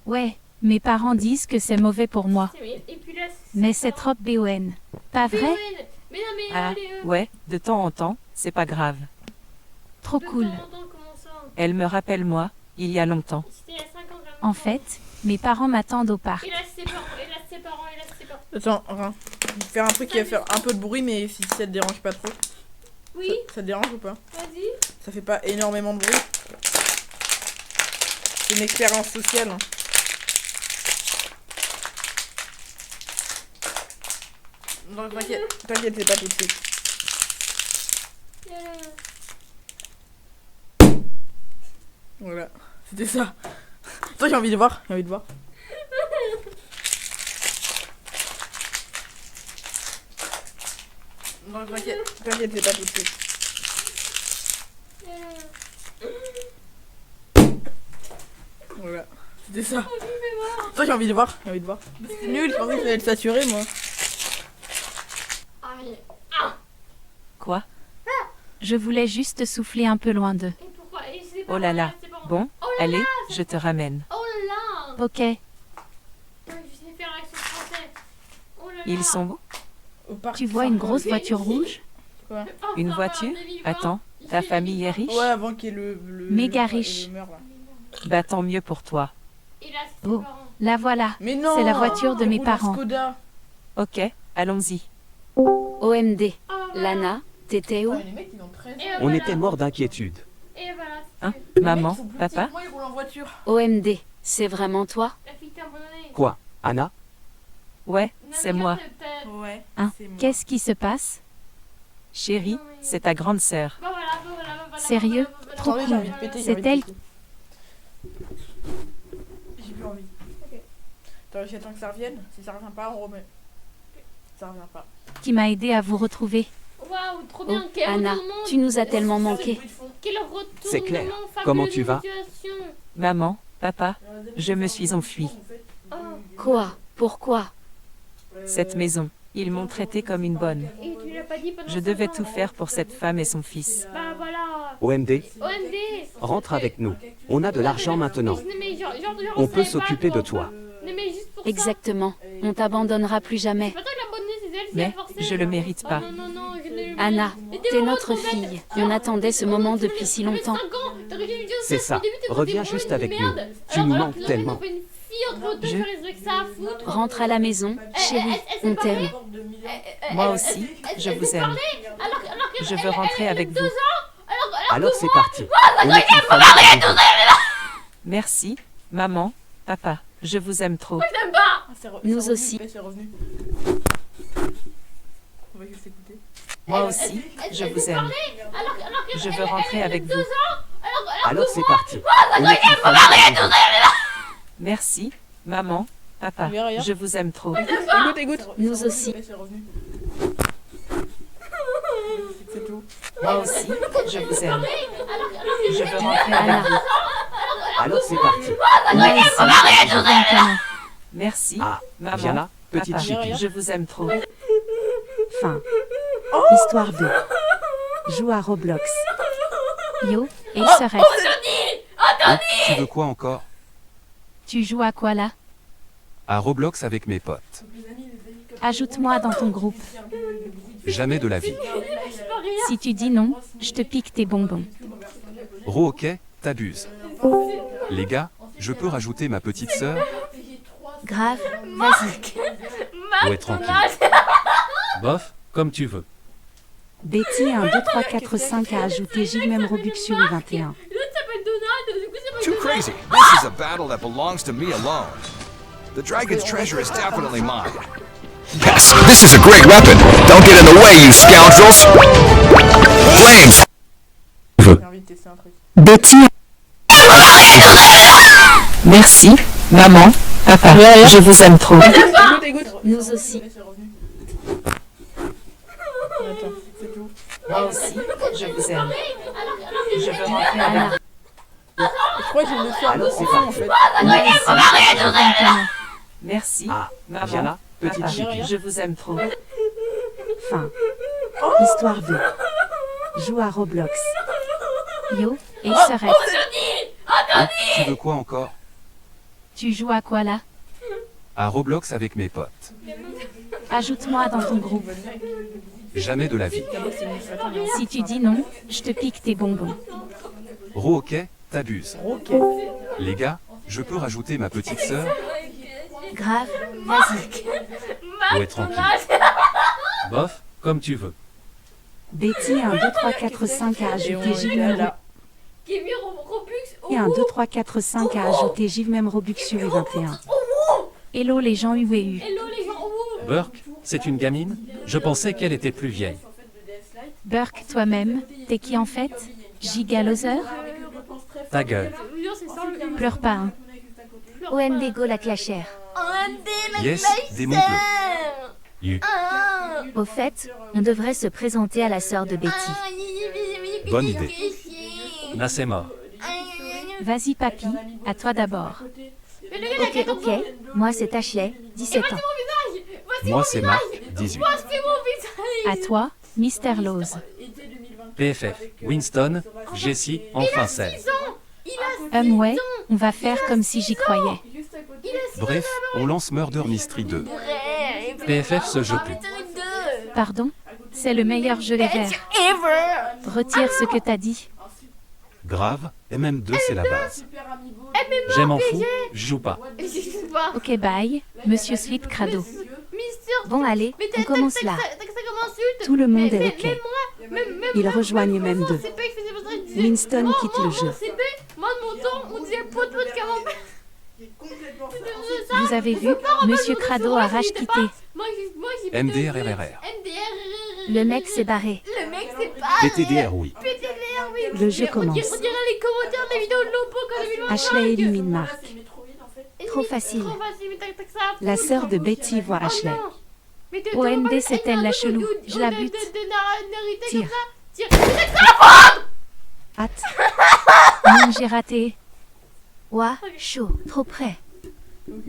Ouais, mes parents disent que c'est mauvais pour moi.
Et puis là,
Mais c'est trop BON. Pas vrai?
Mais non, mais
Ah, ouais, de temps en temps, c'est pas grave.
Trop cool.
comment ça?
Elle me rappelle moi, il y a longtemps.
C'était il y a 5 ans,
En fait, mes parents m'attendent au parc.
Et là, ses parents, et là, ses parents, et là, ses parents.
Attends, Rin. Je vais faire un truc qui va faire un peu de bruit, mais si ça te dérange pas trop.
Oui,
Ça te dérange ou pas?
vas-y.
Ça fait pas énormément de bruit. C'est une expérience sociale. Hein. Non, t'inquiète, c'est pas tout de suite. Voilà, c'était ça. Toi, j'ai envie de voir, Non, t'inquiète, c'est pas tout de suite. Voilà, c'était ça. Toi, j'ai envie de voir, C'est nul, je pensais que j'allais être saturé, moi.
Aïe.
Quoi?
Je voulais juste souffler un peu loin d'eux.
Et pourquoi? Et ses
Oh là là.
parents, ses parents.
Bon,
Oh là
allez,
là,
je te ramène.
Oh là là.
Ok.
Je sais faire l'accent français. Oh là là.
Ils sont beaux?
Au parc,
Tu vois une grosse voiture rouge?
Quoi?
Une voiture? Attends, ta famille est riche?
Ouais, avant qu'il y ait le
Méga
le
riche.
meurtre, là.
Bah tant mieux pour toi.
Et là, c'est ses
Oh,
parents.
la voilà.
Mais non,
C'est la voiture de
il
mes
roule en
parents.
Skoda.
Ok, allons-y.
OMD.
Oh, voilà.
Lana, t'étais où?
Ouais, les mecs, ils ont 13 ans.
Et
On
voilà.
était morts d'inquiétude.
Et voilà.
Hein?
Les
Maman,
mecs, ils sont plus petits
papa?
que moi, ils roulent en voiture.
OMD. C'est vraiment toi?
La fille t'a abandonné.
Quoi? Anna?
Ouais, c'est moi.
Ouais,
Hein?
c'est moi.
Qu'est-ce qui se passe?
Chérie, c'est ta grande sœur.
Bah voilà, bah voilà, bah voilà.
Sérieux?
bah voilà,
Trop
Attendez, j'ai
cool.
envie de péter, j'ai
C'est
envie de
elle.
péter. J'ai plus envie. Attends, j'attends que ça revienne. Si ça revient pas, on remet. Ça revient pas.
Qui m'a aidé à vous retrouver.
Waouh, trop
Oh,
bien. Quel
Anna,
retournement.
tu nous as tellement manqué.
Quel retournement
C'est clair.
fabuleux
Comment
de
tu vas?
situation.
Maman, papa, je me suis enfuie.
Oh.
Quoi? Pourquoi?
Cette maison, ils m'ont traité comme une bonne.
Et tu l'as pas dit pendant
Je devais
5 ans.
tout faire pour cette femme et son fils.
Bah voilà.
OMD?
OMD.
Rentre avec nous. On a de l'argent maintenant.
Mais genre,
On
on
peut
savait pas,
s'occuper de
quoi.
toi.
Non, mais juste pour ça.
Exactement. On t'abandonnera plus jamais.
C'est pas toi qui l'as abonné, c'est elle, c'est
Mais
elle forcée.
je le mérite pas.
Oh, non, non, je ne le
Anna,
mérite.
t'es notre fille. Et on attendait ce moment depuis si longtemps.
C'est ça. Reviens juste avec nous. Tu nous manques tellement.
Rentre à la maison, chérie, on t'aime.
Moi aussi, je vous aime. Je veux rentrer avec vous.
Alors c'est parti. On est une famille à nouveau.
Merci, maman, papa, je vous aime trop.
Nous aussi.
C'est revenu. On va juste écouter.
Moi aussi, je vous aime. Je veux rentrer avec vous.
Alors c'est parti. On est une famille à nouveau.
Merci, maman, papa, je vous aime trop.
Écoute.
Nous aussi.
C'est revenu. C'est tout.
Moi aussi, je vous aime. Je veux rentrer avec
Anna,
vous.
Alors c'est parti.
moi aussi, je veux un câlin.
Merci,
Ah,
maman,
viens là, petite
papa,
chipie.
je vous aime trop.
Fin. Histoire 2. Joue à Roblox.
Yo, et serait.
Tu veux quoi encore?
Tu joues à quoi là?
À Roblox avec mes potes.
Ajoute-moi dans ton groupe.
Jamais de la vie.
Si tu dis non, je te pique tes bonbons.
Ok, t'abuses. Les gars, je peux rajouter ma petite sœur?
Grave, vas-y.
Ouais, tranquille. Bof, comme tu veux.
Betty 1, 2, 3, 4, 5 a ajouté Gilles même Robux sur U21.
L'autre s'appelle Donald, du coup c'est pas
Too
Donald.
crazy. This is a battle that belongs to me alone. The dragon's treasure is definitely mine.
Yes, this is a great weapon. Don't get in the way, you scoundrels. Flames.
Betty. Merci, maman, papa, je vous aime trop.
Nous aussi.
Moi aussi, je vous aime. Je veux rentrer à la...
Je crois que j'ai une histoire de fond en fait.
Merci, maman,
viens là, petite
papa,
chippie.
je vous aime trop. Fin. Histoire 2. Joue à Roblox.
Yo, et Serette.
Tu veux quoi encore?
Tu joues à quoi là?
À Roblox avec mes potes.
Ajoute-moi dans ton groupe.
Jamais de la vie.
Si tu dis non, je te pique tes bonbons.
Ok, t'abuses. Les gars, je peux rajouter ma petite sœur?
Grave, vas-y.
Ouais, tranquille. Bof, comme tu veux.
Betty 1, 2, 3, 4, 5 a ajouté Gilles même
Kevin Robux.
Et 1, 2, 3, 4, 5 a ajouté Gilles même Robux sur U21.
Hello les gens UEU.
Hello les gens.
Burke, c'est une gamine? Je pensais qu'elle était plus vieille.
Burke, toi-même, t'es qui en fait? Gigaloser?
Ta gueule.
Pleure pas, hein.
OMD Go la clashère.
Yes, démonte-le. You.
Au fait, on devrait se présenter à la sœur de Betty.
Bonne idée. Nas est mort.
Vas-y papy, à toi d'abord.
Ok, ok. Moi c'est Ashley, 17 ans.
Moi c'est Marc, 18.
À toi, Mister Lose.
PFF, Winston, Jessie, enfin celle.
Ouais, on va faire comme si j'y croyais.
Bref, on lance Murder Mystery 2. PFF ce jeu plus.
Pardon? C'est le meilleur jeu ever. Retire ce que t'as dit.
Grave, MM2 c'est la base. J'aime en fou, je joue pas.
Ok bye, Monsieur Sweet Crado.
Bon allez, on commence là.
Tout le monde est ok. Ils rejoignent même 2. Winston quitte le jeu.
Moi de mon temps, on disait pot de camembert.
Vous avez vu, Monsieur Crado a rage quitté.
MDRRR.
Le mec s'est barré.
Le mec c'est pas.
PTDR oui.
PTDR oui.
Le jeu commence.
On dirait les commentaires des vidéos de Lopo quand les vidéos.
Ashley élimine Marc.
Trop facile.
La sœur de Betty voit Ashley.
OMD c'est elle la chelou, je la bute.
Tire. Hâte.
Non j'ai raté.
Ouah, chaud, trop près.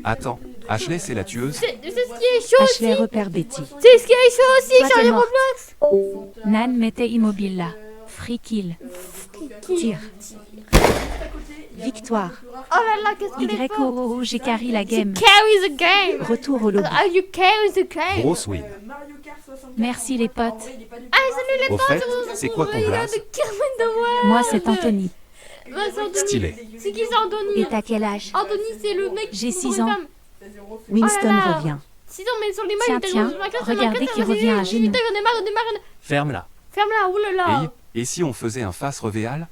Attends, Ashley c'est la tueuse?
C'est ce qui est chaud aussi.
Ashley repère Betty.
C'est ce qui est chaud aussi
Toi,
sur
t'es
les
morte.
Roblox.
Nan mettait immobile là. Free kill.
Tire. Victoire.
Oh là là, qu'est-ce qu'il est fort.
YOO, j'ai carry la game.
Carry the game.
Retour au lobby.
Ah, you carry the game.
Grosse win.
Merci les potes.
Ah, salut les
Au
potes.
fait, c'est quoi ton blaze?
Moi c'est Anthony.
Stylé.
C'est qui c'est Anthony?
Et t'as quel âge?
Anthony c'est le mec
J'ai
pour
6
les
ans.
femmes.
Winston
Oh là là.
revient.
6 ans mais sur les mails,
Tiens,
il était
tiens,
dans ma classe,
regardez
dans ma classe,
qui
vas-y,
revient à
vas-y,
genoux.
redémarre.
Ferme-la.
Ferme-la, oulala.
Et si on faisait un face revéal?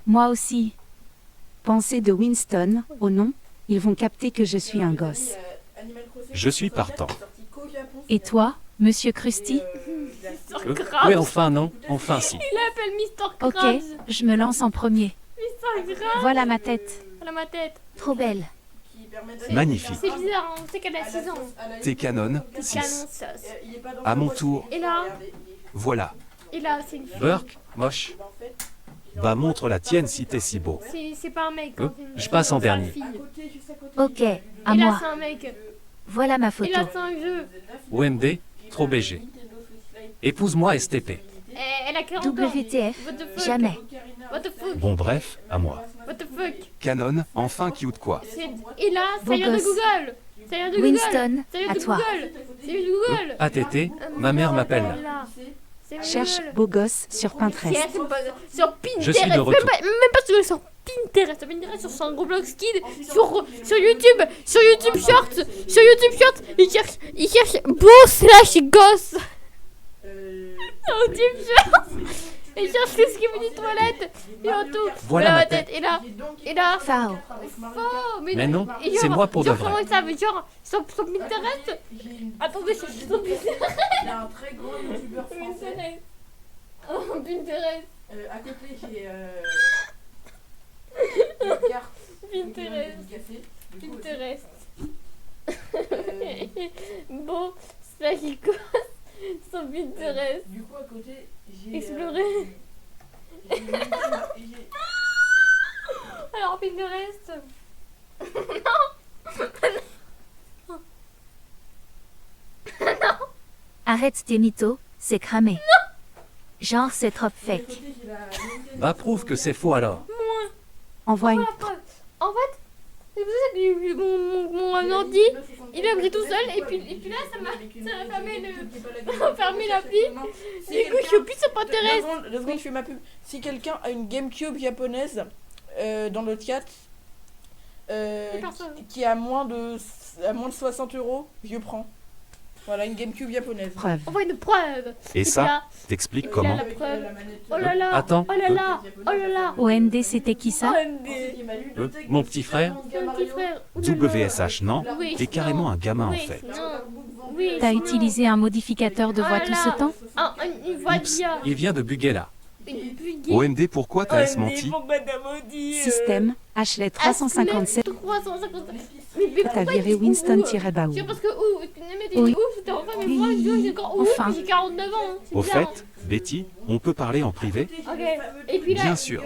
Moi aussi.
Pensée de Winston, oh non, ils vont capter que je suis un gosse.
Je suis partant.
Et toi, Monsieur Krusty?
Ouais, enfin non, enfin si.
Il l'appelle Mr.
Ok,
Krabs.
je me lance en premier.
Mr. Krabs.
Voilà ma tête.
Voilà ma tête.
Trop belle.
Magnifique.
C'est bizarre, on sait qu'elle a 6 ans.
T'es canon,
T'es
6.
canon, sauce.
À mon tour,
Et là,
voilà.
c'est une fille.
Burke, moche. Bah montre la tienne si t'es si beau.
C'est pas un mec.
Je passe en dernier.
Ok, à
Et là,
moi.
c'est un mec.
Voilà ma
Et
photo.
là, c'est un jeu.
OMD, trop BG. Épouse-moi STP.
Elle a 40 ans.
WTF,
What the fuck?
jamais.
What the fuck?
Bon bref, à moi.
What the fuck?
Canon, enfin cute quoi.
Et là, ça vient de
gosse.
Google. Ça vient de Google.
Winston,
Ça vient
à
de
toi.
Google. Ça vient de Google.
ATT, ma mère m'appelle là.
C'est
Cherche
Google.
beau gosse sur Pinterest.
Sur Pinterest.
Je suis de retour.
Même pas sur Pinterest. Sur son Roblox Kid. Sur YouTube. Sur YouTube Shorts. Sur YouTube Shorts. Il cherche beau slash gosse. Sur YouTube Shorts. Il cherche ce qu'il veut des toilettes. Et en tout.
Voilà ma
tête. Et là.
Fao.
Faux.
Mais non,
et genre-
c'est moi pour de
genre,
vrai.
Comment ça veut genre sur Pinterest. Attendez, sur Pinterest.
Il y a un très gros youtubeur français.
Pinterest.
À côté, j'ai une carte.
Pinterest. Pinterest. Bon, ça qui cause sur Pinterest.
Du coup, à côté, j'ai.
Explorer. Alors, Pinterest.
Arrête tes mythos, c'est cramé. Genre c'est trop fake.
Bah prouve que c'est faux alors.
Envoie une...
En fait, c'est pour ça que mon ordi, il a pris tout seul. Et puis là, ça m'a fermé l'appli. Du coup, je suis plus sur Pinterest.
Deux secondes, je fais ma pub. Si quelqu'un a une GameCube japonaise dans le chat, qui a moins de 60 €, je prends. Voilà, une GameCube japonaise.
Preuve.
On voit une preuve.
Et ça,
là,
t'expliques
il a
comment?
la preuve. Oh là là.
Attends.
Oh là là. Oh là là.
OMD, c'était qui ça?
Mon petit frère,
Mon petit frère.
WSH, non?
Oui.
T'es carrément un gamin en
Oui,
fait.
non. Oui.
T'as utilisé un modificateur de voix tout ce temps?
Une voix
Oups,
d'IA.
il vient de bugger là.
Une buguée.
OMD, pourquoi t'as S menti?
Système, Ashley 357.
357.
T'as viré Winston-Baou.
Parce que
Oui.
c'était enfin mais moi j'ai encore
Enfin.
j'ai 49 ans. Hein.
Au fait, Betty, on peut parler en privé?
Ok. Et puis là.
Bien sûr.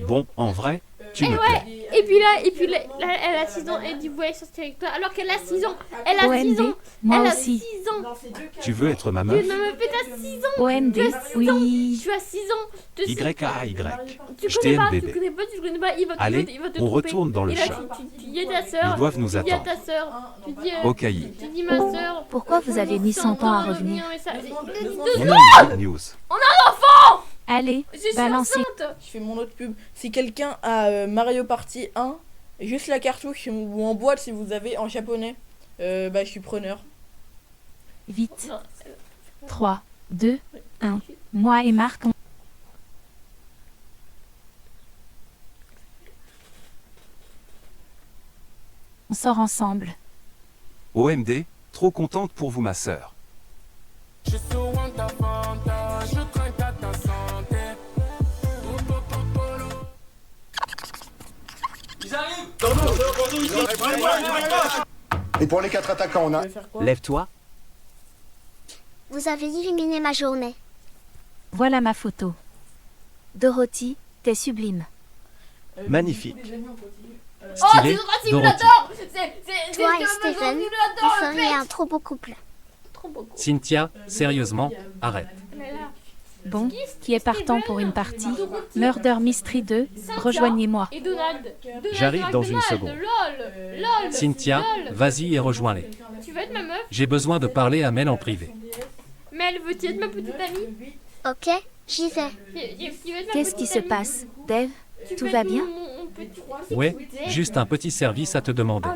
Bon, en vrai, tu me
ouais.
plais.
Et puis là, elle a 6 ans, elle dit ouais, ça c'est avec toi. Alors qu'elle a 6 ans. Elle a 6 ans.
moi
Elle a
aussi.
6 ans.
Tu veux être ma
Tu
meuf?
me fais t'as 6 ans.
OMD,
Tu as 6 ans.
oui.
Tu as 6 ans.
YAY.
Tu
Je
connais
t'aime
pas, tu
bébé.
connais pas, tu connais pas, il va te
Allez,
il va te
on
tromper.
retourne dans le
Et là,
chat.
tu dis à ta sœur.
Ils doivent nous
Tu dis à
attendre.
ta sœur. Tu dis
Okaï.
Tu dis ma sœur.
Pourquoi vous avez mis 100 ans à revenir?
On a une good news.
On a un enfant.
Allez,
Je suis
balancez.
enceinte.
Je fais mon autre pub. Si quelqu'un a Mario Party 1, juste la cartouche ou en boîte si vous avez en japonais, bah je suis preneur.
Vite. 3, 2, 1. Moi et Marc, on sort ensemble.
OMD, trop contente pour vous ma sœur.
Et pour les 4 attaquants, on a.
Lève-toi.
Vous avez illuminé ma journée.
Voilà ma photo. Dorothy, t'es sublime.
Magnifique.
Stylé,
c'est un
Dorothy.
Toi et Stephen, vous feriez un trop beau couple.
Cynthia, sérieusement, arrête.
Bon, qui est partant pour une partie? Murder Mystery 2, rejoignez-moi.
Et Donald.
J'arrive dans une seconde.
LOL.
Cynthia,
LOL.
vas-y et rejoins-les.
Tu veux être ma meuf?
J'ai besoin de parler à Mel en privé.
Mais elle veut-tu être ma petite amie?
Ok, j'y vais.
Qu'est-ce qui se passe? Dave, tout va bien?
Ouais, juste un petit service à te demander.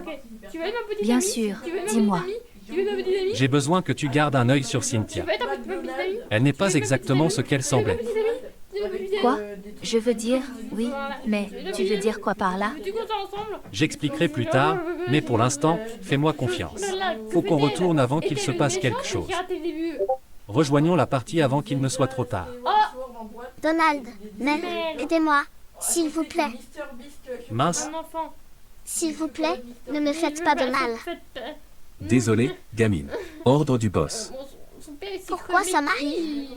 Tu veux être ma petite
Bien
amie?
sûr,
Tu veux être ma
dis-moi.
petite amie? Tu veux être ma petite amie?
J'ai besoin que tu gardes un œil sur
Tu
Cynthia.
veux être ma petite amie?
Elle n'est pas exactement ce qu'elle semblait.
Quoi? Je veux dire, oui, mais tu veux dire quoi par là?
Veux-tu qu'on soit ensemble?
J'expliquerai plus tard, mais pour l'instant, fais-moi confiance. Faut qu'on retourne avant qu'il se passe quelque chose.
J'ai raté le début.
Rejoignons la partie avant qu'il ne soit trop tard.
Donald, Mel, aidez-moi, s'il vous plaît.
Mince,
Un enfant.
S'il vous plaît, ne me faites pas de mal.
désolé, gamine. Ordre du boss.
Son père est si
Pourquoi
crevé.
ça m'arrive?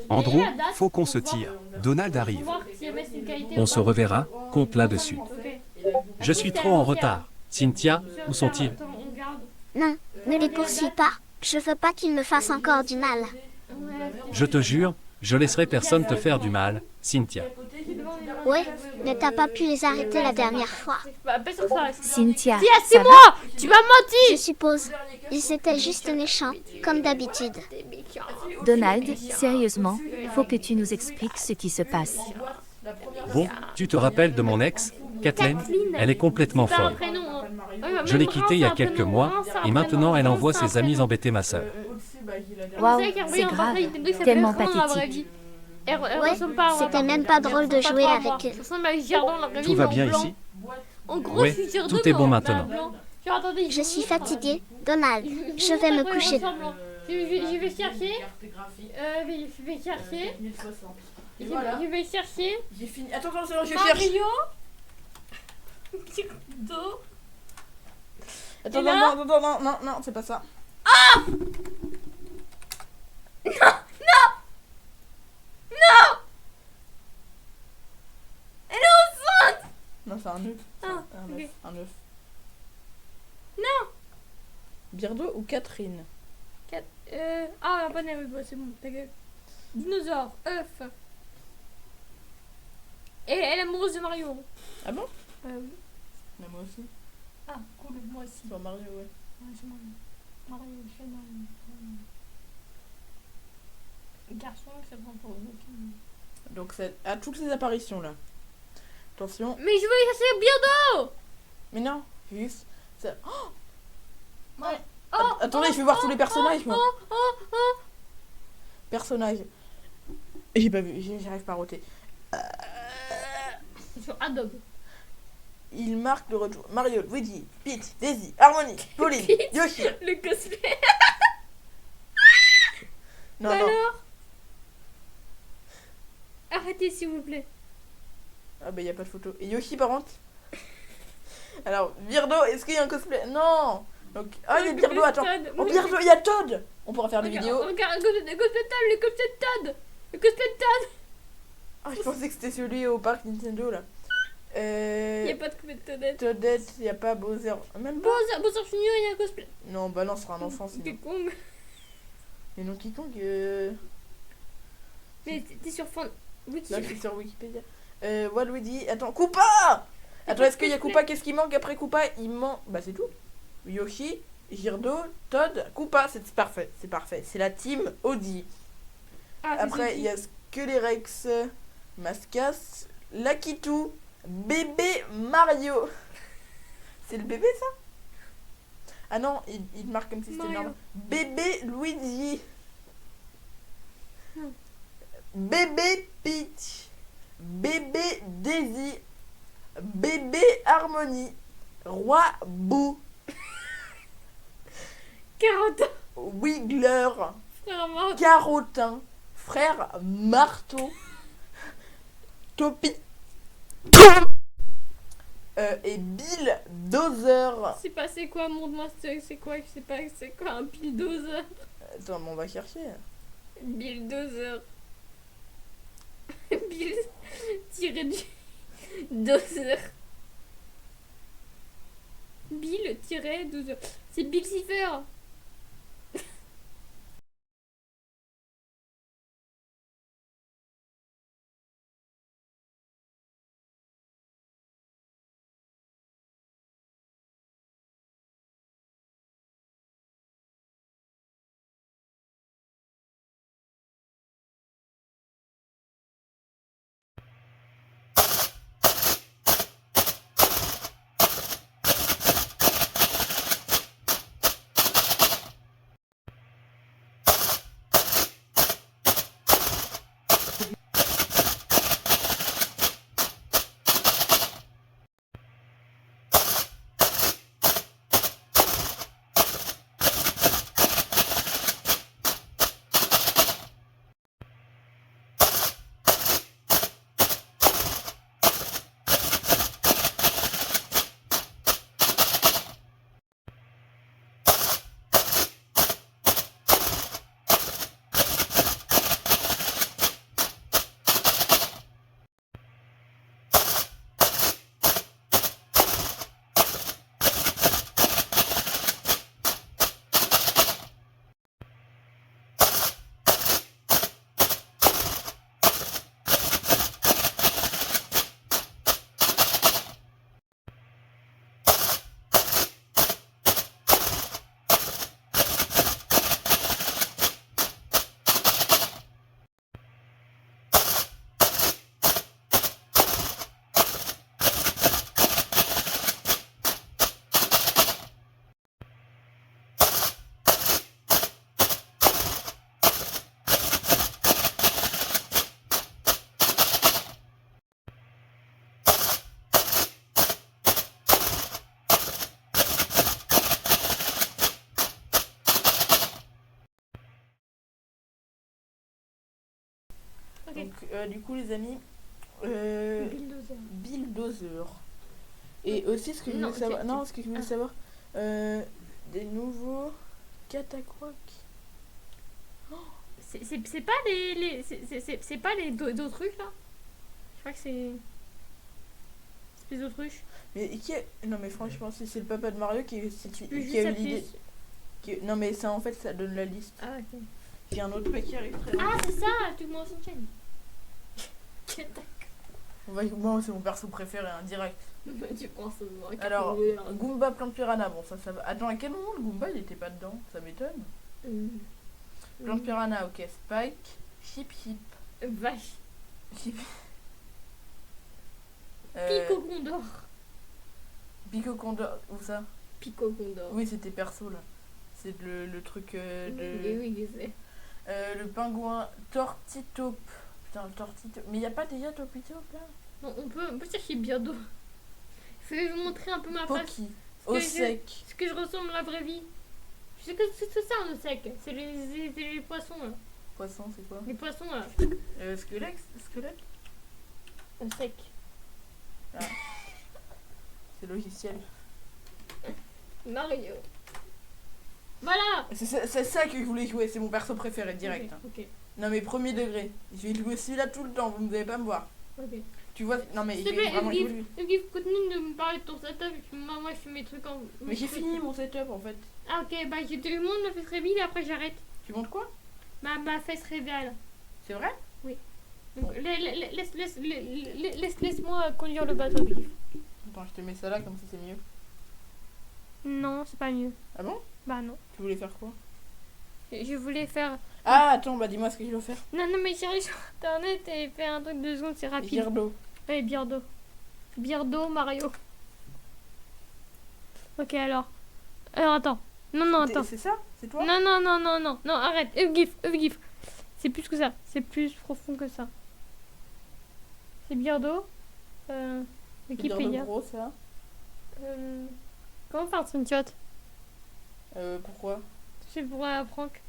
Andrew, faut qu'on se tire. Donald arrive.
Voir si jamais c'est une qualité
On
ou
se
pas.
reverra, compte là-dessus.
Ok.
Je suis trop en retard. Cynthia, où sont-ils?
Attends, on garde.
Non, ne les poursuis pas. Je veux pas qu'ils me fassent encore du mal.
Je te jure, je laisserai personne te faire du mal, Cynthia.
Ouais, mais t'as pas pu les arrêter la dernière fois.
Bah, pas sûr que ça reste.
Cynthia,
Tia,
ça
c'est
va?
moi. Tu m'as menti.
Je suppose. Ils étaient juste méchants, comme d'habitude.
Donald, sérieusement, faut que tu nous expliques ce qui se passe.
Bon, tu te rappelles de mon ex, Kathleen? Elle est complètement
C'est pas un
folle.
prénom. Hein. Ouais,
Je l'ai
même
quittée il y a
Brun, c'est un
quelques
prénom.
mois
Brun, c'est un
et maintenant
prénom.
elle envoie
Brun, c'est
ses
un
amis
prénom.
embêter ma sœur.
Waouh,
Vous savez qu'Hervé,
c'est
en
grave,
vrai, il s'appelle
tellement
Brun dans la vraie
pathétique.
vie. Elle
Ouais,
ressemble pas à
c'était
Brun.
même pas drôle de
Elle
jouer
ressemble pas à
avec
Brun.
eux.
Elle ressemble à Gerdon dans la vraie vie,
Tout va
mais en
bien
blanc.
ici?
En gros,
Ouais,
je suis Gerdon,
tout est bon
mais en
maintenant.
blanc. Genre, attendez,
Je suis fatiguée. Donald, je vais me coucher.
Je vais chercher. Je vais chercher. Je vais chercher.
J'ai fini. Attends, je cherche.
Mario. Gerdon.
Attends,
Et là
non, c'est pas ça.
Ah! Non! Elle est enceinte!
Non, c'est un œuf.
Ah,
Un
ok.
œuf. Un œuf.
Non!
Birdo ou Catherine?
Ah, pas nerveux, c'est bon, ta gueule. Dinosaure, œuf. Et elle est amoureuse de Mario.
Ah bon?
Oui.
Mais moi aussi.
Ah, cool, moi aussi.
Bon, Mario, ouais.
Ouais, c'est Mario. Mario, c'est Mario. Garçon, ça prend pour une fille.
Donc, c'est à toutes ces apparitions là. Attention.
Mais je veux y chercher Birdo!
Mais non, juste. Ça... Oh
Ouais.
Attendez, je vais voir tous les personnages, moi. Personnages. J'ai pas vu, j'arrive pas à roter.
Sur Adobe.
Il marque le retour. Mario, Luigi, Peach, Daisy, Harmony, Pauline, Yoshi.
Le cosplay.
Non,
Bah
non.
alors? Arrêtez s'il vous plaît.
Ah bah y a pas de photo. Et Yoshi par contre. Alors, Birdo, est-ce qu'il y a un cosplay? Non. Donc, ah il y a Birdo, attends. Oh Birdo, il y a Todd. On pourra faire des vidéos.
Regarde, le cosplay de Todd. Le cosplay de Todd.
Ah, je pensais que c'était celui au parc Nintendo là.
Il y a pas de cosplay de Toadette.
Toadette, il y a pas Bowser. Même pas.
Bowser Junior, il y a un cosplay.
Non, bah non, ce sera un enfant sinon.
Donkey Kong.
Et Donkey Kong.
Mais t'es sur fond. Wiki.
Là, c'est sur Wikipédia. Waluigi, attends, Koopa. Attends, est-ce qu'il y a Koopa? Qu'est-ce qui manque après Koopa? Il manque. Bah, c'est tout. Yoshi, Girdo, Todd, Koopa, c'est parfait, c'est parfait. C'est la team Audi.
Ah,
après, il y a Skelerex, Mascas, Lakitu, Bébé Mario. C'est le bébé ça? Ah non, il marque comme si c'était
Mario.
normal. Bébé Luigi. Bébé Peach. Bébé Daisy. Bébé Harmony. Roi Boo.
Carotin.
Wiggler.
Frère Marteau.
Carotin. Frère Marteau. Topi. Et Bill Dozer.
C'est passé quoi, montre-moi c'est quoi, je sais pas, c'est quoi un Bill Dozer?
Attends, mais on va chercher.
Bill Dozer. Bill tiré du Dozer. Bill tiré Dozer. C'est Bill Cipher.
Donc, du coup, les amis, Bulldozer. Et aussi, ce que je voulais savoir, ce que je voulais savoir, des nouveaux Cataquac.
C'est pas c'est pas les d'autruches là. Je crois que c'est espèce d'autruche.
Mais qui est... Non mais franchement, c'est le papa de Mario qui a eu l'idée. Non mais ça en fait ça donne la liste.
Ah ok.
Il y a un autre mec qui arrive très
Ah c'est ça, tu commences une chaîne.
Moi c'est mon perso préféré, direct.
Tu penses au
Alors, Goomba Plante Piranha, bon ça va. Attends, à quel moment le Goomba il était pas dedans? Ça m'étonne. Plante Piranha, ok. Spike, Chip Chip.
Vache.
Chip.
Pico Condor.
Pico Condor, où ça?
Pico Condor.
Oui, c'était perso là. C'est le truc de.
Oui, je sais.
Le pingouin Tortitaupe. Putain, le Tortitaupe. Mais y a pas déjà Tortitaupe là?
Non, on peut chercher Bientôt. Je vais vous montrer un peu ma face.
Au sec.
Ce que je ressemble à la vraie vie. Je sais que c'est ça un sec. C'est les poissons là.
Poissons, c'est quoi?
Les poissons là.
Squelette?
Au sec.
Ah. C'est logiciel.
Mario. Voilà.
C'est ça que je voulais jouer, c'est mon perso préféré direct.
Ok.
Non mais premier degré. Je vais jouer celui-là tout le temps, vous ne devez pas me voir.
Ok.
Tu vois, non mais
s'il te
il est vraiment
plaît, Give, continue de me parler de ton setup. Moi je fais mes trucs en.
Mais j'ai fini mon setup en fait.
Ah ok, bah je te montre ma face reveal et après j'arrête.
Tu montres quoi?
Ma face reveal.
C'est vrai?
Oui. Donc laisse-moi conduire le bateau, Give.
Attends, je te mets ça là comme ça c'est mieux.
Non, c'est pas mieux.
Ah bon?
Bah non.
Tu voulais faire quoi?
Je voulais faire...
Ah attends, bah dis-moi ce que je dois faire.
Non mais j'ai sur internet et fait un truc de 2 secondes, c'est rapide.
Birdo.
Ouais, Birdo. Birdo, Mario. Ok alors. Alors attends. Non, attends.
C'est ça? C'est toi?
Non, arrête. Give. C'est plus que ça. C'est plus profond que ça. C'est Birdo. Wikipédia.
Gros, ça.
Comment faire un screenshot?
Pourquoi?
C'est pour Franck.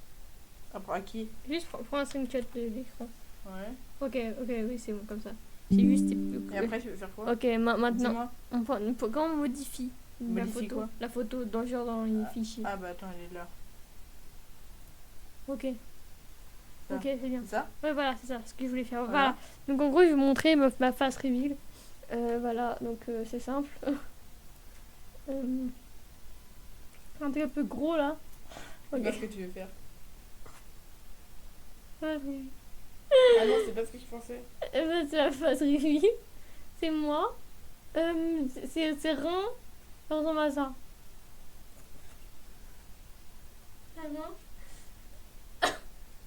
Après à qui?
Juste prends un screenshot de l'écran.
Ouais.
Ok, oui, c'est bon comme ça. C'est juste.
Et après, tu veux faire quoi?
Ok, maintenant, comment on modifie la photo?
Quoi?
La photo dans les fichiers.
Ah bah attends, elle est là.
Ok.
Ça.
Ok, c'est bien.
C'est ça?
Ouais, voilà, c'est ça ce que je voulais faire. Voilà. Donc en gros, je vais vous montrer ma face reveal. Voilà, donc c'est simple. Un truc un peu gros là.
Ok. Qu'est-ce que tu veux faire?
Ah
non, c'est pas ce que je pensais.
C'est la face reveal. C'est moi. C'est rein. Ça ressemble à ça. La main.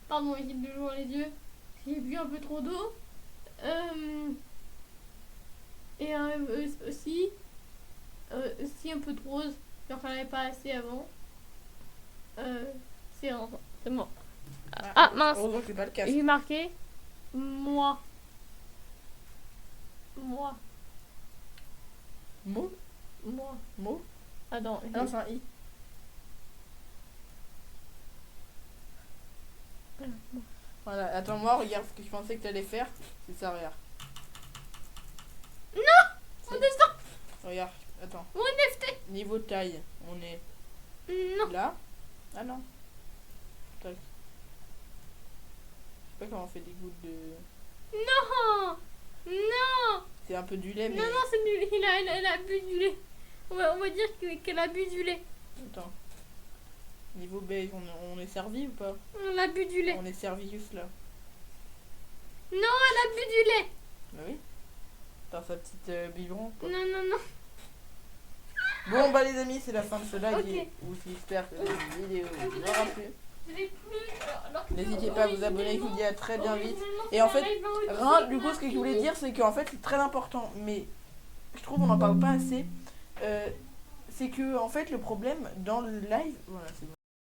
Pardon, j'hésite de jouer les yeux. J'ai bu un peu trop d'eau. Et aussi un peu de rose. Genre qu'on n'avait pas assez avant. C'est moi. Ah mince.
Heureusement que c'est pas le cas.
J'ai marqué moi. Moi.
Mot?
Moi.
Mot?
Attends.
Ah non, c'est un i. Voilà, attends, moi, regarde ce que je pensais que tu allais faire. C'est ça, regarde.
Non! Mon destin!
Regarde, attends.
Mon NFT!
Niveau taille, on est
non.
Là. Ah non. Tac. Je sais pas comment on fait des gouttes de...
Non! Non!
C'est un peu du lait, mais...
Non, c'est du lait. Elle a bu du lait. On va dire qu'elle a bu du lait.
Attends. Niveau beige, on est servi ou pas?
On a bu du lait.
On est servi juste là.
Non, elle a bu du lait.
Bah oui. Dans sa petite biberon. Quoi.
Non.
Bon bah les amis, c'est la fin de ce live.
Okay.
J'espère que cette vidéo vous aura plu. N'hésitez pas à vous abonner, je vous dis à très bien vite. Et en fait, du coup ce que je voulais dire c'est qu'en fait c'est très important, mais je trouve on n'en parle pas assez. C'est que en fait le problème dans le live, voilà c'est bon.